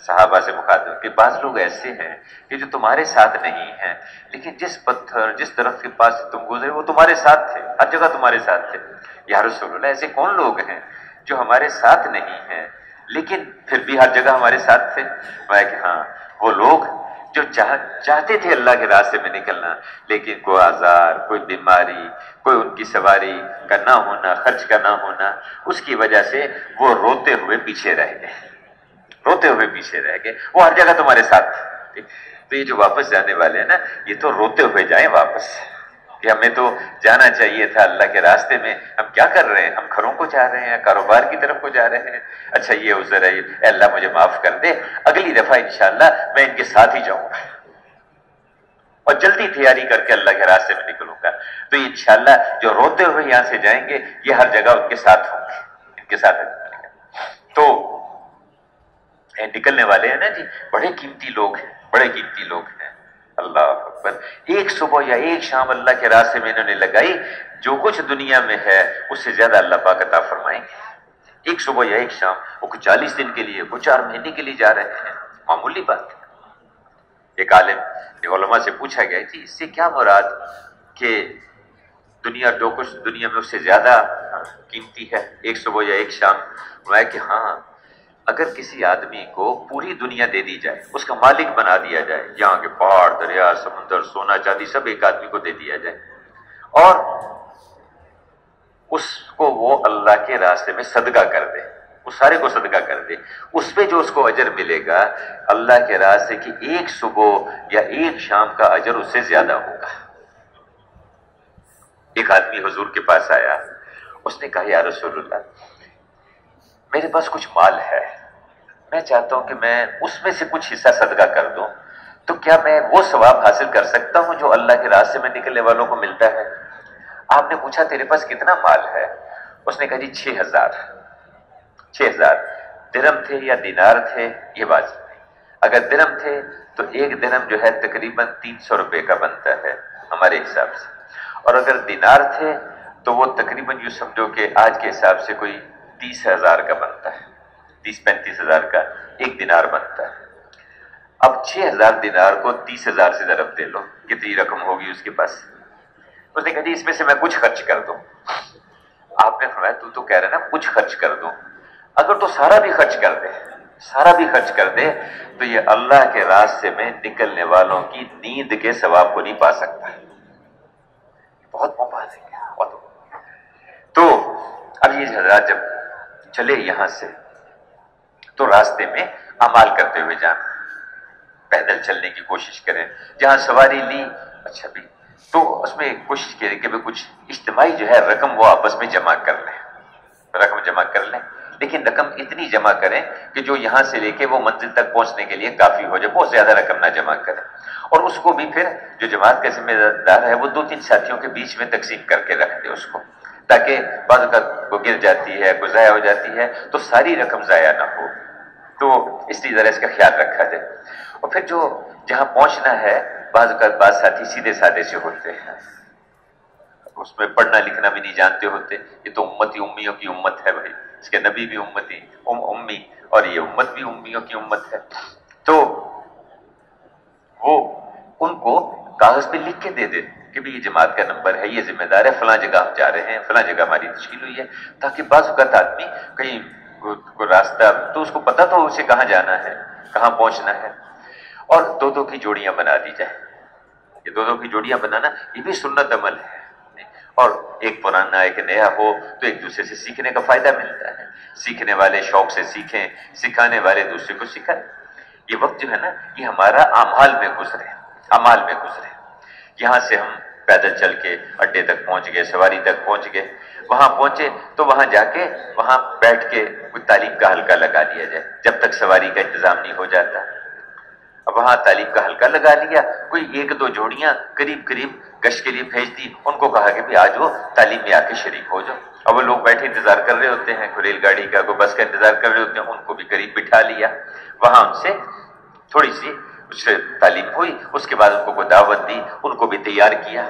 S2: صحابہ سے مخاطب کہ بعض لوگ ایسے ہیں کہ جو تمہارے ساتھ نہیں ہیں، لیکن جس پتھر جس درخت کے پاس سے تم گزرے وہ تمہارے ساتھ تھے، ہر جگہ تمہارے ساتھ تھے۔ یا رسول اللہ ایسے کون لوگ ہیں جو ہمارے ساتھ نہیں ہیں لیکن پھر بھی ہر جگہ ہمارے ساتھ تھے؟ میں کہ ہاں، وہ لوگ جو چاہتے تھے اللہ کے راستے میں نکلنا، لیکن کوئی آزار، کوئی بیماری، کوئی ان کی سواری کا نہ ہونا، خرچ کا نہ ہونا، اس کی وجہ سے وہ روتے ہوئے پیچھے رہ گئے، روتے ہوئے پیچھے رہ گئے۔ وہ ہر جگہ تمہارے ساتھ تھے۔ تو یہ جو واپس جانے والے ہیں نا، یہ تو روتے ہوئے جائیں واپس، کہ ہمیں تو جانا چاہیے تھا اللہ کے راستے میں، ہم کیا کر رہے ہیں؟ ہم گھروں کو جا رہے ہیں، کاروبار کی طرف کو جا رہے ہیں۔ اچھا یہ عذر ہے، اے اللہ مجھے معاف کر دے، اگلی دفعہ انشاءاللہ میں ان کے ساتھ ہی جاؤں گا اور جلدی تیاری کر کے اللہ کے راستے میں نکلوں گا۔ تو یہ انشاءاللہ جو روتے ہوئے یہاں سے جائیں گے یہ ہر جگہ ان کے ساتھ ہوں گے، ان کے ساتھ۔ تو نکلنے والے ہیں نا جی، بڑے قیمتی لوگ ہیں، بڑے قیمتی لوگ ہیں۔ اللہ اکبر، ایک صبح یا ایک شام اللہ کے راستے میں انہوں نے لگائی، جو کچھ دنیا میں ہے اس سے زیادہ اللہ پاک عطا فرمائیں گے۔ ایک صبح یا ایک شام، وہ کچھ 40 دن کے لیے، وہ 4 مہینے کے لیے جا رہے ہیں، معمولی بات ہے۔ ایک عالم علماء سے پوچھا گیا تھی اس سے کیا مراد کہ دنیا جو کچھ دنیا میں اس سے زیادہ قیمتی ہے، ایک صبح یا ایک شام؟ فرمایا کہ ہاں، اگر کسی آدمی کو پوری دنیا دے دی جائے، اس کا مالک بنا دیا جائے، یہاں کے پہاڑ، دریا، سمندر، سونا چاندی سب ایک آدمی کو دے دیا جائے، اور اس کو وہ اللہ کے راستے میں صدقہ کر دے، وہ سارے کو صدقہ کر دے، اس پہ جو اس کو اجر ملے گا اللہ کے راستے کی ایک صبح یا ایک شام کا اجر اس سے زیادہ ہوگا۔ ایک آدمی حضور کے پاس آیا، اس نے کہا یا رسول اللہ، میرے پاس کچھ مال ہے، میں چاہتا ہوں کہ میں اس میں سے کچھ حصہ صدقہ کر دوں، تو کیا میں وہ ثواب حاصل کر سکتا ہوں جو اللہ کے راستے میں نکلنے والوں کو ملتا ہے؟ آپ نے پوچھا تیرے پاس کتنا مال ہے؟ اس نے کہا جی 6000 درہم تھے یا دینار تھے یہ بات نہیں، اگر درہم تھے تو ایک درہم جو ہے تقریباً 300 روپے کا بنتا ہے ہمارے حساب سے، اور اگر دینار تھے تو وہ تقریباً یوں سمجھو کہ آج کے حساب سے کوئی 30,000 کا بنتا ہے، 30-35,000 کا ایک دینار بنتا ہے۔ اب 6000 دینار کو 30,000 سے ضرب دے لو، کتنی رقم ہوگی اس کے پاس؟ اس نے کہا جی اس میں سے میں کچھ خرچ کر دوں۔ آپ نے فرمایا تو کہہ رہے نا کچھ خرچ کر دوں، اگر تو سارا بھی خرچ کر دے، سارا بھی خرچ کر دے تو یہ اللہ کے راستے میں نکلنے والوں کی نیند کے ثواب کو نہیں پا سکتا۔ بہت مبارک ہے، بہت۔ تو اب یہ حضرات جب چلے یہاں سے تو راستے میں اعمال کرتے ہوئے جانا، پیدل چلنے کی کوشش کریں، جہاں سواری لی اچھا بھی تو اس میں کوشش کریں کہ کچھ اجتماعی جو ہے رقم وہ آپس میں جمع کر لیں، رقم جمع کر لیں، لیکن رقم اتنی جمع کریں کہ جو یہاں سے لے کے وہ منزل تک پہنچنے کے لیے کافی ہو جائے، بہت زیادہ رقم نہ جمع کریں، اور اس کو بھی پھر جو جماعت کا ذمہ دار ہے وہ 2-3 ساتھیوں کے بیچ میں تقسیم کر کے رکھ دے اس کو، تاکہ بعض اوقات وہ گر جاتی ہے، کوئی ضائع ہو جاتی ہے تو ساری رقم ضائع نہ ہو، تو اس لیے ذرا اس کا خیال رکھا جائے۔ اور پھر جو جہاں پہنچنا ہے بعض اوقات بعض ساتھی سیدھے سادے سے ہوتے ہیں، اس میں پڑھنا لکھنا بھی نہیں جانتے ہوتے، یہ تو امتی امیوں کی امت ہے بھائی، اس کے نبی بھی امتی امی اور یہ امت بھی امیوں کی امت ہے، تو وہ ان کو کاغذ پہ لکھ کے دے دے کہ بھی یہ جماعت کا نمبر ہے، یہ ذمہ دار ہے، فلاں جگہ ہم جا رہے ہیں، فلاں جگہ ہماری تشکیل ہوئی ہے، تاکہ بعض اوقات آدمی کہیں کو راستہ تو اس کو پتہ تو اسے کہاں جانا ہے، کہاں پہنچنا ہے، اور 2-2 کی جوڑیاں بنا دی جائے۔ یہ 2-2 کی جوڑیاں بنانا یہ بھی سنت عمل ہے، اور ایک پرانا ایک نیا ہو تو ایک دوسرے سے سیکھنے کا فائدہ ملتا ہے، سیکھنے والے شوق سے سیکھیں، سکھانے والے دوسرے کو سکھائیں۔ یہ وقت جو ہے نا یہ ہمارا اعمال میں گزرے، اعمال میں گزرے۔ یہاں سے ہم پیدل چل کے اڈے تک پہنچ گئے، سواری تک پہنچ گئے، وہاں پہنچے تو وہاں جا کے وہاں بیٹھ کے کوئی تعلیم کا حلقہ لگا دیا جائے جب تک سواری کا انتظام نہیں ہو جاتا۔ اب وہاں تعلیم کا حلقہ لگا لیا، کوئی 1-2 جوڑیاں قریب گشت کے لیے بھیج دی، ان کو کہا کہ بھی آج وہ تعلیم میں آ کے شریک ہو جاؤ۔ اب وہ لوگ بیٹھے انتظار کر رہے ہوتے ہیں، کوئی ریل گاڑی کا کوئی بس کا انتظار کر رہے ہوتے ہیں، ان کو بھی قریب بٹھا لیا، وہاں ان سے تھوڑی سی اس سے تعلیم ہوئی، اس کے بعد ان کو کوئی دعوت دی، ان کو بھی تیار کیا۔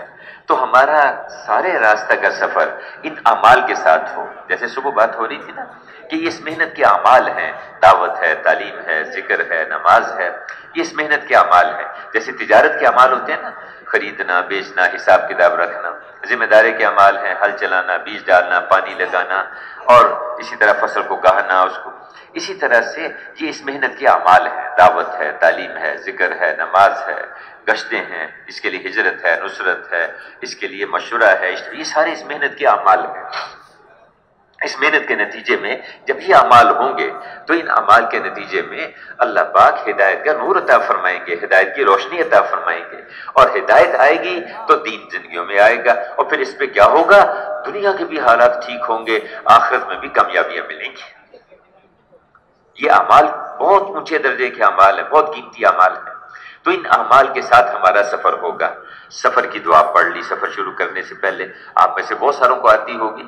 S2: تو ہمارا سارے راستہ کا سفر ان اعمال کے ساتھ ہو، جیسے صبح بات ہو رہی تھی نا کہ یہ اس محنت کے اعمال ہیں، دعوت ہے، تعلیم ہے، ذکر ہے، نماز ہے، یہ اس محنت کے اعمال ہیں۔ جیسے تجارت کے اعمال ہوتے ہیں نا، خریدنا بیچنا، حساب کتاب رکھنا، ذمہ داری کے اعمال ہیں، ہل چلانا، بیج ڈالنا، پانی لگانا، اور اسی طرح فصل کو گاہنا، اس کو اسی طرح سے یہ اس محنت کے اعمال ہیں، دعوت ہے، تعلیم ہے، ذکر ہے، نماز ہے، گشتیں ہیں، اس کے لیے ہجرت ہے، نصرت ہے، اس کے لیے مشورہ ہے، یہ سارے اس محنت کے اعمال ہیں۔ اس محنت کے نتیجے میں جب یہ اعمال ہوں گے تو ان اعمال کے نتیجے میں اللہ پاک ہدایت کا نور عطا فرمائیں گے، ہدایت کی روشنی عطا فرمائیں گے، اور ہدایت آئے گی تو دین زندگیوں میں آئے گا، اور پھر اس پہ کیا ہوگا، دنیا کے بھی حالات ٹھیک ہوں گے، آخرت میں بھی کامیابیاں ملیں گی۔ یہ اعمال بہت اونچے درجے کے اعمال ہیں، بہت قیمتی اعمال ہیں، تو ان اعمال کے ساتھ ہمارا سفر ہوگا۔ سفر کی دعا پڑھ لی سفر شروع کرنے سے پہلے، آپ میں سے بہت ساروں کو آتی ہوگی،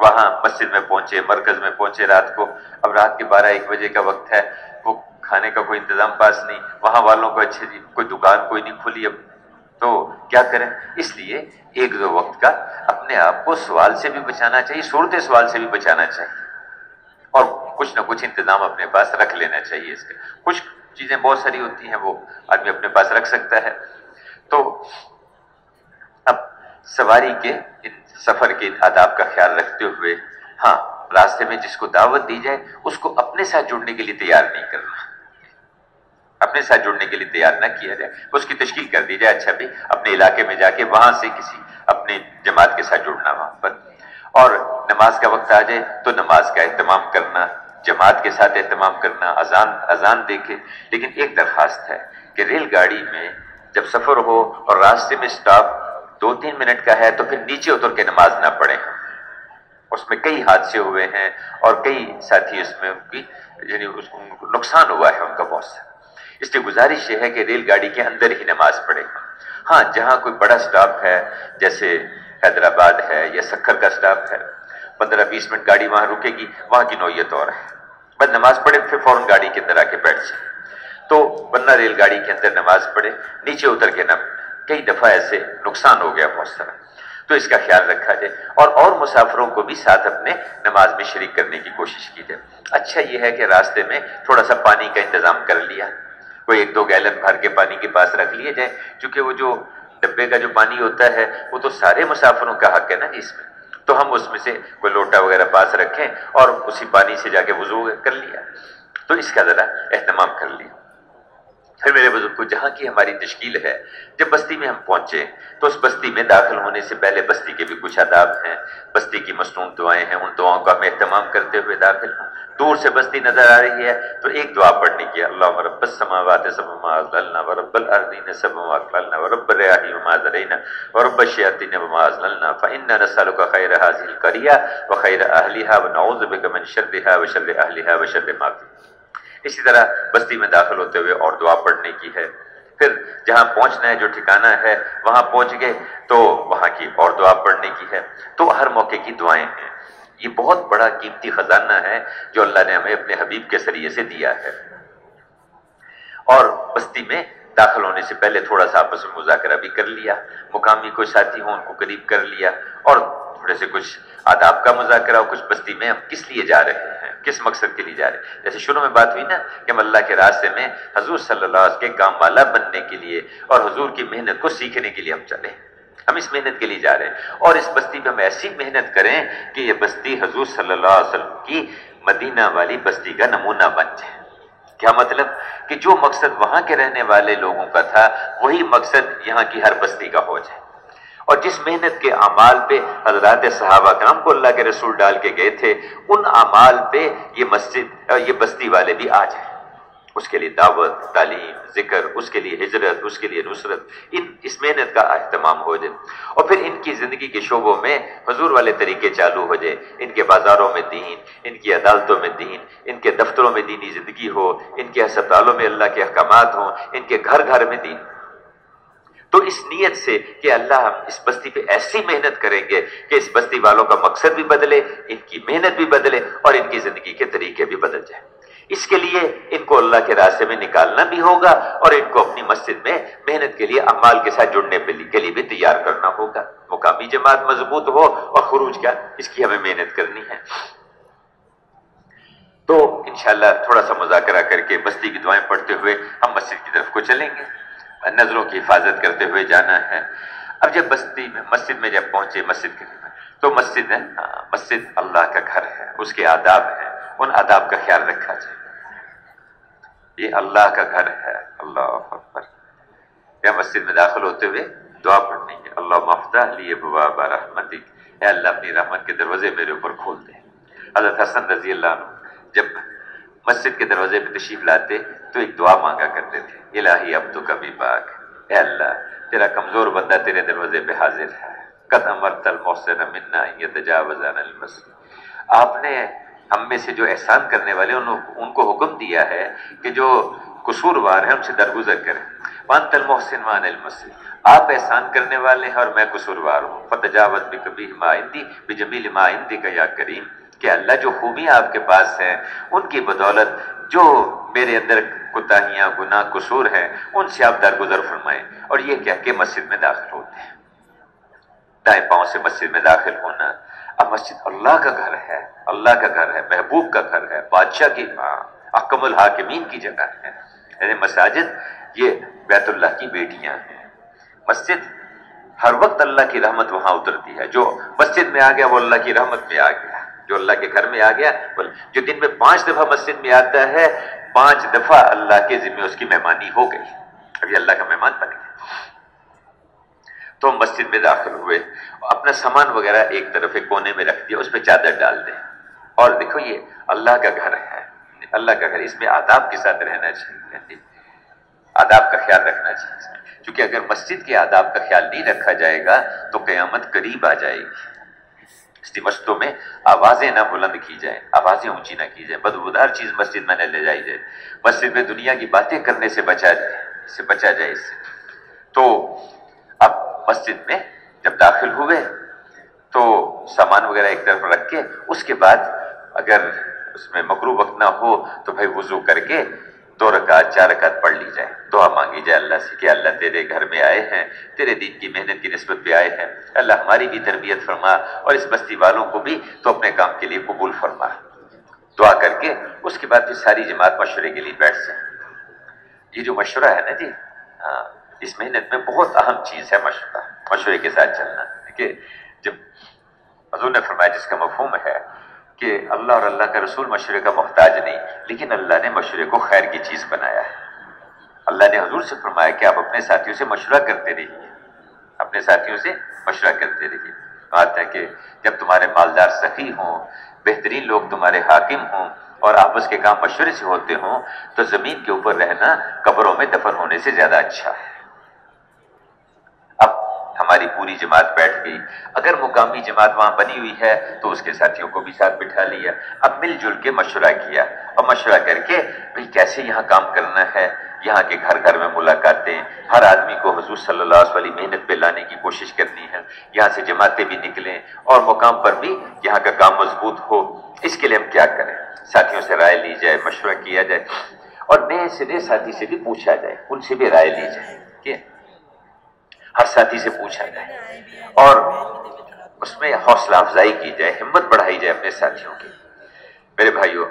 S2: وہاں مسجد میں پہنچے، مرکز میں پہنچے رات کو، اب رات کے 12-1 بجے کا وقت ہے، وہ کھانے کا کوئی انتظام پاس نہیں، وہاں والوں کو اچھے جی کوئی دکان کوئی نہیں کھلی، اب تو کیا کریں؟ اس لیے 1-2 وقت کا اپنے آپ کو سوال سے بھی بچانا چاہیے، صورت سوال سے بھی بچانا چاہیے، اور کچھ نہ کچھ انتظام اپنے پاس رکھ لینا چاہیے۔ اس کے کچھ چیزیں بہت ساری ہوتی ہیں وہ آدمی اپنے پاس رکھ سکتا ہے۔ تو اب سواری کے سفر کے آداب کا خیال رکھتے ہوئے، ہاں راستے میں جس کو دعوت دی جائے اس کو اپنے ساتھ جڑنے کے لیے تیار نہیں کرنا، اپنے ساتھ جڑنے کے لیے تیار نہ کیا جائے، اس کی تشکیل کر دی جائے، اچھا بھی اپنے علاقے میں جا کے وہاں سے کسی اپنی جماعت کے ساتھ جڑنا وہاں پر، اور نماز کا وقت آ جائے تو نماز کا اہتمام کرنا، جماعت کے ساتھ اہتمام کرنا، اذان دیکھے۔ لیکن ایک درخواست ہے کہ ریل گاڑی میں جب سفر ہو اور راستے میں سٹاپ 2-3 منٹ کا ہے تو پھر نیچے اتر کے نماز نہ پڑھیں، اس میں کئی حادثے ہوئے ہیں اور کئی ساتھی اس میں یعنی ان کو نقصان ہوا ہے ان کا بہت سا، اس لیے گزارش یہ ہے کہ ریل گاڑی کے اندر ہی نماز پڑھیں۔ ہاں جہاں کوئی بڑا سٹاپ ہے جیسے حیدرآباد ہے یا سکھر کا سٹاپ ہے، 15-20 منٹ گاڑی وہاں رکے گی، وہاں کی نوعیت اور ہے، بس نماز پڑھے پھر فوراً گاڑی کے اندر آ کے بیٹھ جائے، تو ورنہ ریل گاڑی کے اندر نماز پڑھے، نیچے اتر کے نہ، کئی دفعہ ایسے نقصان ہو گیا بہت سارا، تو اس کا خیال رکھا جائے، اور مسافروں کو بھی ساتھ اپنے نماز میں شریک کرنے کی کوشش کی جائے۔ اچھا یہ ہے کہ راستے میں تھوڑا سا پانی کا انتظام کر لیا، کوئی 1-2 گیلن بھر کے پانی کے پاس رکھ لیے جائے، کیونکہ وہ جو ڈبے کا جو پانی ہوتا ہے وہ تو سارے مسافروں کا حق ہے نا جی اس میں، تو ہم اس میں سے کوئی لوٹا وغیرہ پاس رکھیں اور اسی پانی سے جا کے وضو کر لیا، تو اس کا ذرا اہتمام کر لیا۔ پھر میرے بزرگوں، جہاں کی ہماری تشکیل ہے، جب بستی میں ہم پہنچے تو اس بستی میں داخل ہونے سے پہلے بستی کے بھی کچھ آداب ہیں، بستی کی مصنون دعائیں ہیں، ان دعاؤں کا ہم اہتمام کرتے ہوئے داخل ہوں۔ دور سے بستی نظر آ رہی ہے تو ایک دعا پڑھنے کی، اللہم رب السماوات سبع ما اضللنا ورب الارضین سبع ما اقللنا ورب الریاح وما ذرینا ورب الشیاطین وما اضللنا فإنا نسألک خیر هذه القریہ وخیر اہلها ونعوذ بک من شرها وشر اہلها وشر ما فیہا۔ اسی طرح بستی میں داخل ہوتے ہوئے اور دعا پڑھنے کی ہے۔ پھر جہاں پہنچنا ہے، جو ٹھکانہ ہے وہاں پہنچ گئے تو وہاں کی اور دعا پڑھنے کی ہے۔ تو ہر موقع کی دعائیں ہیں، یہ بہت بڑا قیمتی خزانہ ہے جو اللہ نے ہمیں اپنے حبیب کے ذریعے سے دیا ہے۔ اور بستی میں داخل ہونے سے پہلے تھوڑا سا آپس میں مذاکرہ بھی کر لیا، مقامی کوئی ساتھی ہوں ان کو قریب کر لیا، اور تھوڑے سے کچھ آداب کا مذاکرہ ہو، کچھ بستی میں ہم کس لیے جا رہے ہیں، کس مقصد کے لیے جا رہے ہیں۔ جیسے شروع میں بات ہوئی نا کہ ہم اللہ کے راستے میں حضور صلی اللہ علیہ وسلم کے کام والا بننے کے لیے اور حضور کی محنت کو سیکھنے کے لیے ہم چلے، ہم اس محنت کے لیے جا رہے ہیں، اور اس بستی میں ہم ایسی محنت کریں کہ یہ بستی حضور صلی اللہ علیہ وسلم کی مدینہ والی بستی کا نمونہ بن جائے۔ کیا مطلب؟ کہ جو مقصد وہاں کے رہنے والے لوگوں کا تھا وہی مقصد یہاں کی ہر بستی کا ہو جائے، اور جس محنت کے اعمال پہ حضرات صحابہ کرام کو اللہ کے رسول ڈال کے گئے تھے، ان اعمال پہ یہ مسجد یہ بستی والے بھی آ جائیں، اس کے لیے دعوت، تعلیم، ذکر، اس کے لیے ہجرت، اس کے لیے نصرت، اس محنت کا اہتمام ہو جائے، اور پھر ان کی زندگی کے شعبوں میں حضور والے طریقے چالو ہو جائے، ان کے بازاروں میں دین، ان کی عدالتوں میں دین، ان کے دفتروں میں دینی زندگی ہو، ان کے ہسپتالوں میں اللہ کے احکامات ہوں، ان کے گھر گھر میں دین۔ تو اس نیت سے کہ اللہ ہم اس بستی پہ ایسی محنت کریں گے کہ اس بستی والوں کا مقصد بھی بدلے، ان کی محنت بھی بدلے، اور ان کی زندگی کے طریقے بھی بدل جائیں۔ اس کے لیے ان کو اللہ کے راستے میں نکالنا بھی ہوگا، اور ان کو اپنی مسجد میں محنت کے لیے اعمال کے ساتھ جڑنے کے لیے بھی تیار کرنا ہوگا۔ مقامی جماعت مضبوط ہو اور خروج کا، اس کی ہمیں محنت کرنی ہے۔ تو انشاءاللہ تھوڑا سا مذاکرہ کر کے بستی کی دعائیں پڑھتے ہوئے ہم مسجد کی طرف کو چلیں گے، نظروں کی حفاظت کرتے ہوئے جانا ہے۔ اب جب بستی میں مسجد میں جب پہنچے، مسجد کے تو مسجد ہے، مسجد اللہ کا گھر ہے، اس کے آداب ہیں، ان آداب کا خیال رکھا جائے۔ یہ اللہ کا گھر ہے، اللہ اکبر۔ یا مسجد میں داخل ہوتے ہوئے دعا پڑھنی ہے، اللہم افتح لی ابواب رحمتک، اے اللہ اپنی رحمت کے دروازے میرے اوپر کھول دے۔ حضرت حسن رضی اللہ عنہ جب مسجد کے دروازے پہ تشریف لاتے تو ایک دعا مانگا کرتے تھے، الہی عبدک بباک، اے اللہ تیرا کمزور بندہ تیرے دروازے پہ حاضر ہے، قد امرت المحسن منا ان یتجاوز عن المسجد، آپ نے ہم میں سے جو احسان کرنے والے ان کو حکم دیا ہے کہ جو قصوروار ہیں ان سے درگزر کریں، وانت المحسن عن المسجد، آپ احسان کرنے والے ہیں اور میں قصوروار ہوں. فتجاوز بقبیح ما عندی بجمیل ما عندک یا کریم، کہ اللہ جو خوبیاں آپ کے پاس ہیں ان کی بدولت جو میرے اندر کوتاہیاں گناہ قصور ہیں ان سے آپ درگزر فرمائیں. اور یہ کہہ کے مسجد میں داخل ہوتے ہیں. دائیں پاؤں سے مسجد میں داخل ہونا. اب مسجد اللہ کا گھر ہے، اللہ کا گھر ہے، محبوب کا گھر ہے، بادشاہ کی حکم الحاکمین کی جگہ ہے. یعنی مساجد یہ بیت اللہ کی بیٹیاں ہیں. مسجد ہر وقت اللہ کی رحمت وہاں اترتی ہے. جو مسجد میں آ گیا وہ اللہ کی رحمت میں آ گیا. جو اللہ کے گھر میں آ گیا، جو دن میں 5 دفعہ مسجد میں آتا ہے 5 دفعہ اللہ کے ذمہ اس کی مہمانی ہو گئی. ابھی اللہ کا مہمان بن گیا. تو مسجد میں داخل ہوئے، اپنا سامان وغیرہ ایک طرف ایک کونے میں رکھ دیا، اس پہ چادر ڈال دیں. اور دیکھو یہ اللہ کا گھر ہے، اللہ کا گھر، اس میں آداب کے ساتھ رہنا چاہیے، آداب کا خیال رکھنا چاہیے. کیونکہ اگر مسجد کے آداب کا خیال نہیں رکھا جائے گا تو قیامت قریب آ جائے گی. اس لیے مسجدوں میں آوازیں نہ بلند کی جائیں، آوازیں اونچی نہ کی جائیں، بدبودار چیز مسجد میں نہ لے جائی جائے. مسجد میں دنیا کی باتیں کرنے سے بچا جائے، اس سے بچا جائے. اس سے تو اب مسجد میں جب داخل ہوئے تو سامان وغیرہ ایک طرف رکھ کے اس کے بعد اگر اس میں مکروہ وقت نہ ہو تو بھائی وضو کر کے 2 رکعت 4 رکعت پڑھ لی جائے. دعا مانگی جائے اللہ سے کہ اللہ تیرے گھر میں آئے ہیں، تیرے دین کی محنت کی نسبت پہ آئے ہیں، اللہ ہماری بھی تربیت فرما اور اس بستی والوں کو بھی تو اپنے کام کے لیے قبول فرما. دعا کر کے اس کے بعد پھر ساری جماعت مشورے کے لیے بیٹھ جائے. یہ جو مشورہ ہے نا جی، ہاں، اس محنت میں بہت اہم چیز ہے مشورہ، مشورے کے ساتھ چلنا. کہ جب حضور نے فرمایا جس کا مفہوم ہے کہ اللہ اور اللہ کا رسول مشورے کا محتاج نہیں، لیکن اللہ نے مشورے کو خیر کی چیز بنایا ہے. اللہ نے حضور سے فرمایا کہ آپ اپنے ساتھیوں سے مشورہ کرتے رہیے، اپنے ساتھیوں سے مشورہ کرتے رہیے. بات ہے کہ جب تمہارے مالدار سخی ہوں، بہترین لوگ تمہارے حاکم ہوں اور آپس کے کام مشورے سے ہوتے ہوں تو زمین کے اوپر رہنا قبروں میں دفن ہونے سے زیادہ اچھا ہے. اب ہماری پوری جماعت بیٹھ گئی. اگر مقامی جماعت وہاں بنی ہوئی ہے تو اس کے ساتھیوں کو بھی ساتھ بٹھا لیا. اب مل جل کے مشورہ کیا اور مشورہ کر کے بھئی کیسے یہاں کام کرنا ہے. یہاں کے گھر گھر میں ملاقاتیں، ہر آدمی کو حضور صلی اللہ علیہ وسلم محنت پہ لانے کی کوشش کرنی ہے. یہاں سے جماعتیں بھی نکلیں اور مقام پر بھی یہاں کا کام مضبوط ہو. اس کے لیے ہم کیا کریں؟ ساتھیوں سے رائے لی جائے، مشورہ کیا جائے اور نئے سے نئے ساتھی سے بھی پوچھا جائے، ان سے بھی رائے لی جائے کہ ہر ساتھی سے پوچھا جائے اور اس میں حوصلہ افزائی کی جائے، ہمت بڑھائی جائے اپنے ساتھیوں کی. میرے بھائیوں،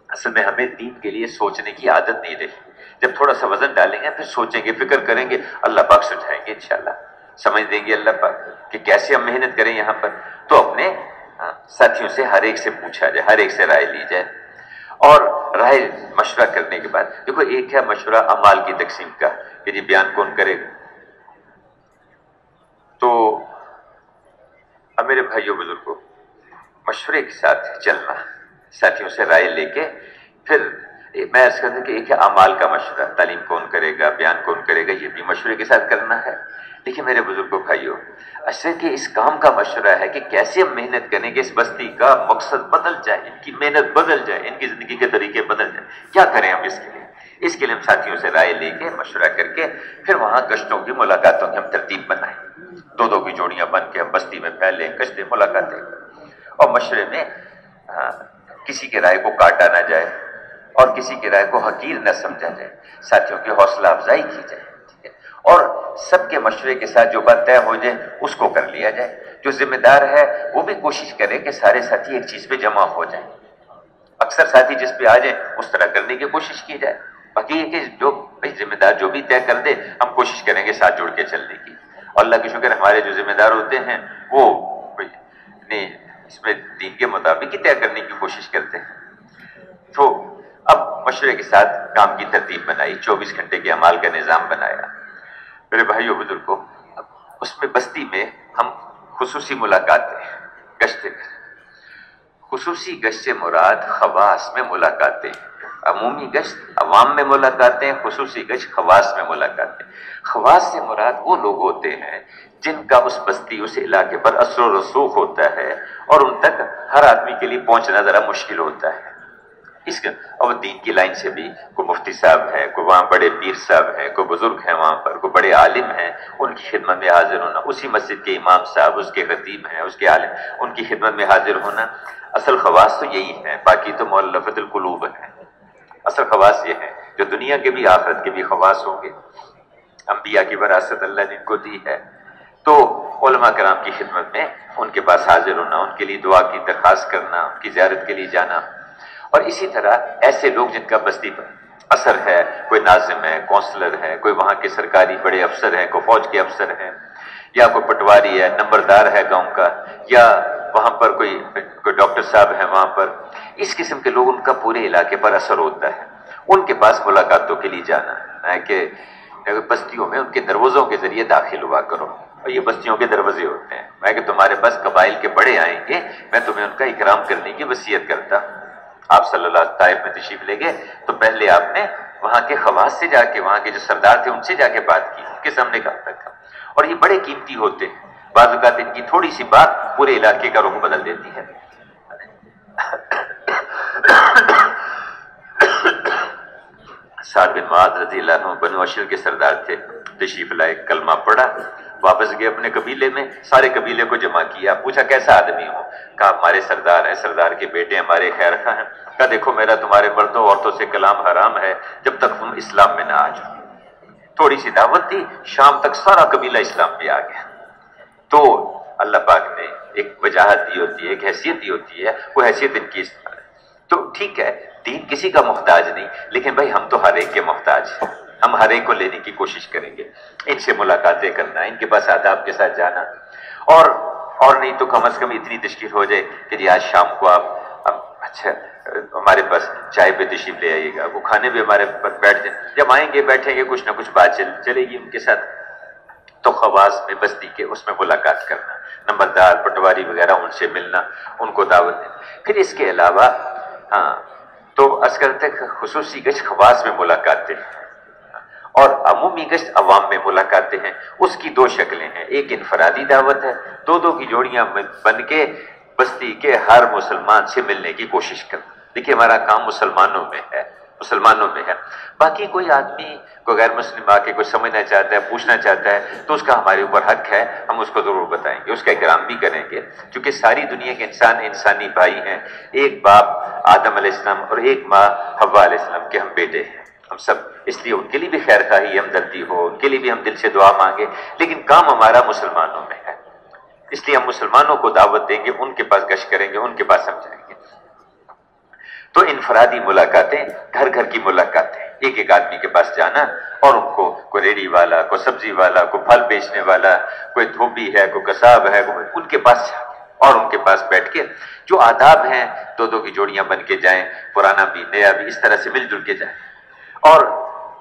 S2: اصل میں ہمیں دین کے لیے سوچنے کی عادت نہیں رہی. جب تھوڑا سا وزن ڈالیں گے پھر سوچیں گے، فکر کریں گے، اللہ پاک سمجھائیں گے انشاءاللہ، سمجھ دیں گے اللہ پاک کہ کیسے ہم محنت کریں یہاں پر. تو اپنے ساتھیوں سے ہر ایک سے پوچھا جائے، ہر ایک سے رائے لی جائے. اور رائے مشورہ کرنے کے بعد دیکھو ایک ہے مشورہ اعمال کی تقسیم کا کہ جی بیان کون کرے گا. تو اب میرے بھائیوں بزرگوں، مشورے کے ساتھ چلنا، ساتھیوں سے رائے لے کے پھر میں عرض کرتا ہوں کہ ایک ہے اعمال کا مشورہ، تعلیم کون کرے گا، بیان کون کرے گا، یہ بھی مشورے کے ساتھ کرنا ہے. لیکن میرے بزرگوں بھائیوں، اصل کہ اس کام کا مشورہ ہے کہ کیسے ہم محنت کریں کہ اس بستی کا مقصد بدل جائے، ان کی محنت بدل جائے، ان کی زندگی کے طریقے بدل جائیں. کیا کریں ہم اس کے لیے؟ اس کے لیے ہم ساتھیوں سے رائے لے کے مشورہ کر کے پھر وہاں گشتوں کی ملاقاتوں کی ہم ترتیب بنائیں. 2 کی جوڑیاں بن کے ہم بستی میں پھیلیں، گشتیں ملاقاتیں اور مشورے میں کسی کے رائے کو کاٹا نہ جائے اور کسی کی رائے کو حقیر نہ سمجھا جائے. ساتھیوں کی حوصلہ افزائی کی جائے اور سب کے مشورے کے ساتھ جو بات طے ہو جائے اس کو کر لیا جائے. جو ذمہ دار ہے وہ بھی کوشش کرے کہ سارے ساتھی ایک چیز پہ جمع ہو جائیں. اکثر ساتھی جس پہ آ جائیں اس طرح کرنے کی کوشش کی جائے. باقی یہ کہ جو ذمہ دار جو بھی طے کر دے ہم کوشش کریں گے ساتھ جڑ کے چلنے کی. اور اللہ کی شکر ہمارے جو ذمہ دار ہوتے ہیں وہ اس میں دین کے مطابق ہی طے کرنے کی کوشش کرتے ہیں. تو اب مشورے کے ساتھ کام کی ترتیب بنائی، 24 گھنٹے کے اعمال کا نظام بنایا. میرے بھائیوں بزرگوں، اس میں بستی میں ہم خصوصی ملاقاتیں، گشتیں، خصوصی گشت سے مراد خواص میں ملاقاتیں. عمومی گشت عوام میں ملاقاتیں، خصوصی گشت خواص میں ملاقاتیں. خواص سے مراد وہ لوگ ہوتے ہیں جن کا اس بستی اس علاقے پر اثر و رسوخ ہوتا ہے اور ان تک ہر آدمی کے لیے پہنچنا ذرا مشکل ہوتا ہے. اس کے اور دین کی لائن سے بھی کوئی مفتی صاحب ہے، کوئی وہاں بڑے پیر صاحب ہیں، کوئی بزرگ ہیں وہاں پر، کوئی بڑے عالم ہیں، ان کی خدمت میں حاضر ہونا، اسی مسجد کے امام صاحب، اس کے خطیب ہیں، اس کے عالم، ان کی خدمت میں حاضر ہونا، اصل خواص تو یہی ہے، باقی تو مؤلفۃ القلوب ہے۔ اصل خواص یہ ہے جو دنیا کے بھی آخرت کے بھی خواص ہوں گے، انبیاء کی وراثت اللہ نے ان کو دی ہے، تو علماء کرام کی خدمت میں ان کے پاس حاضر ہونا، ان کے لیے دعا کی درخواست کرنا، ان کی زیارت کے لیے جانا، اور اسی طرح ایسے لوگ جن کا بستی پر اثر ہے، کوئی ناظم ہے، کونسلر ہے، کوئی وہاں کے سرکاری بڑے افسر ہیں، کوئی فوج کے افسر ہیں، یا کوئی پٹواری ہے، نمبردار ہے گاؤں کا، یا وہاں پر کوئی ڈاکٹر صاحب ہیں وہاں پر، اس قسم کے لوگ، ان کا پورے علاقے پر اثر ہوتا ہے، ان کے پاس ملاقاتوں کے لیے جانا ہے کہ بستیوں میں ان کے دروازوں کے ذریعے داخل ہوا کرو، اور یہ بستیوں کے دروازے ہوتے ہیں، میں کہ تمہارے پاس قبائل کے بڑے آئیں گے، میں تمہیں ان کا اکرام کرنے کی وصیت کرتا ہوں۔ آپ صلی اللہ علیہ وسلم طائف میں تشریف لے گئے تو پہلے آپ نے وہاں کے خواص سے جا کے، وہاں کے جو سردار تھے ان سے جا کے بات کی، ان کے سامنے کہا تک، اور یہ بڑے قیمتی ہوتے ہیں، بعض اوقات ان کی تھوڑی سی بات پورے علاقے کا رخ بدل دیتی ہے۔ سعد بن معاذ رضی اللہ عنہ بنو اشر کے سردار تھے، تشریف لائے، کلمہ پڑھا، واپس گئے اپنے قبیلے میں، سارے قبیلے کو جمع کیا، پوچھا کیسا آدمی ہو؟ کہا ہمارے سردار ہیں، سردار کے بیٹے ہمارے خیر خواہ ہیں۔ کہا دیکھو میرا تمہارے مردوں عورتوں سے کلام حرام ہے جب تک تم اسلام میں نہ آ جاؤ۔ تھوڑی سی دعوت تھی، شام تک سارا قبیلہ اسلام پہ آ گیا۔ تو اللہ پاک نے ایک وجاہت دی ہوتی ہے، ایک حیثیت دی ہوتی ہے، وہ حیثیت ان کی اس طرح ہے۔ تو ٹھیک ہے، دین کسی کا محتاج نہیں، لیکن بھائی ہم تو ہر ایک کے محتاج ہیں، ہم ہر ایک کو لینے کی کوشش کریں گے، ان سے ملاقاتیں کرنا، ان کے پاس آداب کے ساتھ جانا، اور نہیں تو کم از کم اتنی تشکیل ہو جائے کہ جی آج شام کو آپ اچھا ہمارے پاس چائے پہ تشریف لے آئیے گا، وہ کھانے بھی ہمارے پاس بیٹھ جائیں، جب آئیں گے بیٹھیں گے کچھ نہ کچھ بات چلے گی ان کے ساتھ۔ تو خواص میں بستی کے اس میں ملاقات کرنا، نمبردار پٹواری وغیرہ ان سے ملنا، ان کو دعوت دینا۔ پھر اس کے علاوہ تو عسکر تک خصوصی گشت خواص میں ملاقاتیں اور عمومی گشت عوام میں ملاقاتیں ہیں، اس کی دو شکلیں ہیں، ایک انفرادی دعوت ہے، دو کی جوڑیاں بن کے بستی کے ہر مسلمان سے ملنے کی کوشش کرنا۔ دیکھیے ہمارا کام مسلمانوں میں ہے، باقی کوئی آدمی کوئی غیر مسلم آ کے کوئی سمجھنا چاہتا ہے، پوچھنا چاہتا ہے تو اس کا ہمارے اوپر حق ہے، ہم اس کو ضرور بتائیں گے، اس کا اکرام بھی کریں گے، کیونکہ ساری دنیا کے انسان انسانی بھائی ہیں، ایک باپ آدم علیہ السلام اور ایک ماں حوا علیہ السلام کے ہم بیٹے ہیں ہم سب، اس لیے ان کے لیے بھی خیر خواہی ہمدردی ہو، ان کے لیے بھی ہم دل سے دعا مانگے، لیکن کام ہمارا مسلمانوں میں ہے، اس لیے ہم مسلمانوں کو دعوت دیں گے، ان کے پاس گشت کریں گے، ان کے پاس سمجھائیں گے۔ تو انفرادی ملاقاتیں، گھر گھر کی ملاقاتیں، ایک آدمی کے پاس جانا اور ان کو کوئی ریڑھی والا، کوئی سبزی والا، کوئی پھل بیچنے والا، کوئی دھوبی ہے، کوئی قصاب ہے، ان کے پاس جا کے اور ان کے پاس بیٹھ کے جو آداب ہیں، دو کی جوڑیاں بن کے جائیں، پرانا بھی نیا بھی، اس طرح سے مل جل کے جائیں۔ اور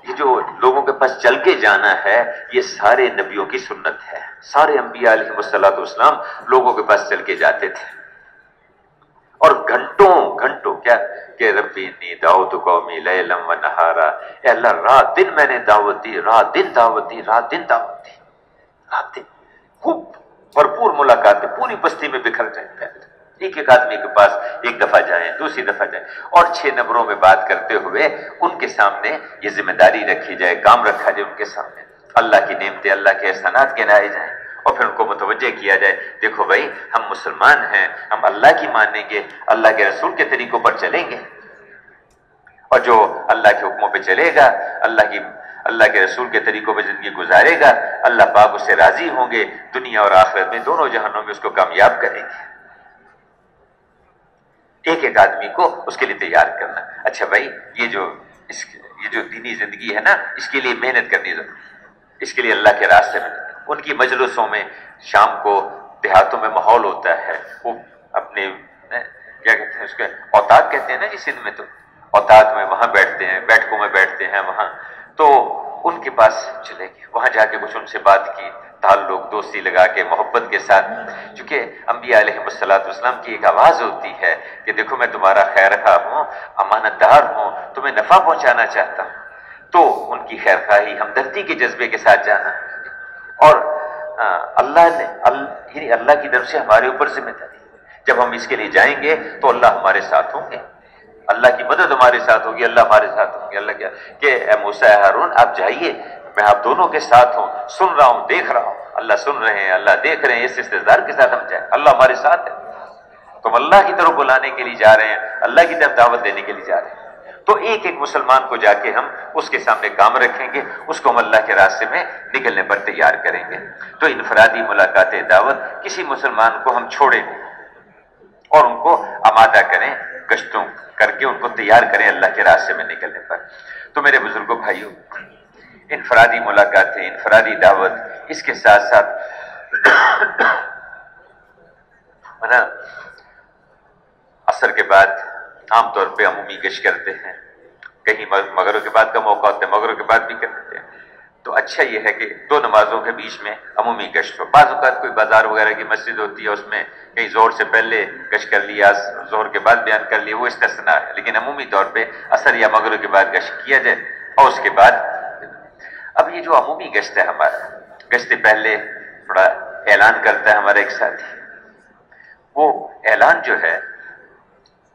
S2: یہ جو لوگوں کے پاس چل کے جانا ہے، یہ سارے نبیوں کی سنت ہے، سارے انبیاء علیہ الصلوۃ والسلام لوگوں کے پاس چل کے جاتے تھے، اور گھنٹوں کیا کہ ربی انی دعوت قومی لیلا و نہارا، اے اللہ رات دن میں نے دعوت دی، رات دن دعوت دی، رات دن خوب بھرپور ملاقاتیں پوری بستی میں بکھر جائیں، ایک آدمی کے پاس ایک دفعہ جائیں، دوسری دفعہ جائیں، اور 6 نمبروں میں بات کرتے ہوئے ان کے سامنے یہ ذمہ داری رکھی جائے، کام رکھا جائے ان کے سامنے، اللہ کی نعمتیں، اللہ کے احسانات گنائے جائیں، اور پھر ان کو متوجہ کیا جائے، دیکھو بھائی ہم مسلمان ہیں، ہم اللہ کی مانیں گے، اللہ کے رسول کے طریقوں پر چلیں گے، اور جو اللہ کے حکموں پہ چلے گا، اللہ کے رسول کے طریقوں پہ زندگی گزارے گا، اللہ پاک اس سے راضی ہوں گے، دنیا اور آخرت میں دونوں جہانوں میں اس کو کامیاب کریں گے۔ ایک آدمی کو اس کے لیے تیار کرنا، اچھا بھائی یہ جو دینی زندگی ہے نا، اس کے لیے محنت کرنی ضروری ہے، اس کے لیے اللہ کے راستے میں ان کی مجلسوں میں شام کو دیہاتوں میں ماحول ہوتا ہے، وہ اپنے کیا کہتے ہیں اس کے اوتاد کہتے ہیں نا جی سندھ میں، تو اوتاد میں وہاں بیٹھتے ہیں، بیٹھکوں میں بیٹھتے ہیں وہاں، تو ان کے پاس چلے گئے، وہاں جا کے کچھ ان سے بات کی، تعلق دوستی لگا کے محبت کے ساتھ، چونکہ انبیاء علیہ السلام کی ایک آواز ہوتی ہے کہ دیکھو میں تمہارا خیر خواہ ہوں، امانت دار ہوں، تمہیں نفع پہنچانا چاہتا ہوں، تو ان کی خیر خواہی ہمدردی کے جذبے کے ساتھ جانا، اور اللہ کی طرف سے ہمارے اوپر ذمہ داری، جب ہم اس کے لیے جائیں گے تو اللہ ہمارے ساتھ ہوں گے، اللہ کی مدد ہمارے ساتھ ہوگی، اللہ ہمارے ساتھ ہوگی۔ اللہ کیا کہ اے موسیٰ اے ہارون آپ جائیے، میں آپ دونوں کے ساتھ ہوں، سن رہا ہوں، دیکھ رہا ہوں۔ اللہ سن رہے ہیں، اللہ دیکھ رہے ہیں، اس استحضار کے ساتھ ہم جائیں، اللہ ہمارے ساتھ ہے، تم اللہ کی طرف بلانے کے لیے جا رہے ہیں، اللہ کی طرف دعوت دینے کے لیے جا رہے ہیں۔ تو ایک ایک مسلمان کو جا کے ہم اس کے سامنے کام رکھیں گے، اس کو ہم اللہ کے راستے میں نکلنے پر تیار کریں گے۔ تو انفرادی ملاقات دعوت کسی مسلمان کو ہم چھوڑیں نہیں اور ان کو آمادہ کریں، گشتوں کر کے ان کو تیار کریں اللہ کے راستے میں نکلنے پر۔ تو میرے بزرگوں بھائیوں، انفرادی ملاقاتیں، انفرادی دعوت، اس کے ساتھ ساتھ عصر کے بعد عام طور پہ عمومی گشت کرتے ہیں، کہیں مغرب کے بعد کا موقع ہوتا ہے، مغرب کے بعد بھی کرتے ہیں۔ تو اچھا یہ ہے کہ دو نمازوں کے بیچ میں عمومی گشت ہو۔ بعض اوقات کوئی بازار وغیرہ کی مسجد ہوتی ہے، اس میں کہیں زہر سے پہلے گشت کر لیا، زہر کے بعد بیان کر لیا، وہ استثناء ہے، لیکن عمومی طور پہ عصر یا مغرب کے بعد گشت کیا جائے اور اس کے بعد۔ اب یہ جو عمومی گشت ہے ہمارا، گشت پہلے تھوڑا اعلان کرتا ہے ہمارا ایک ساتھی، وہ اعلان جو ہے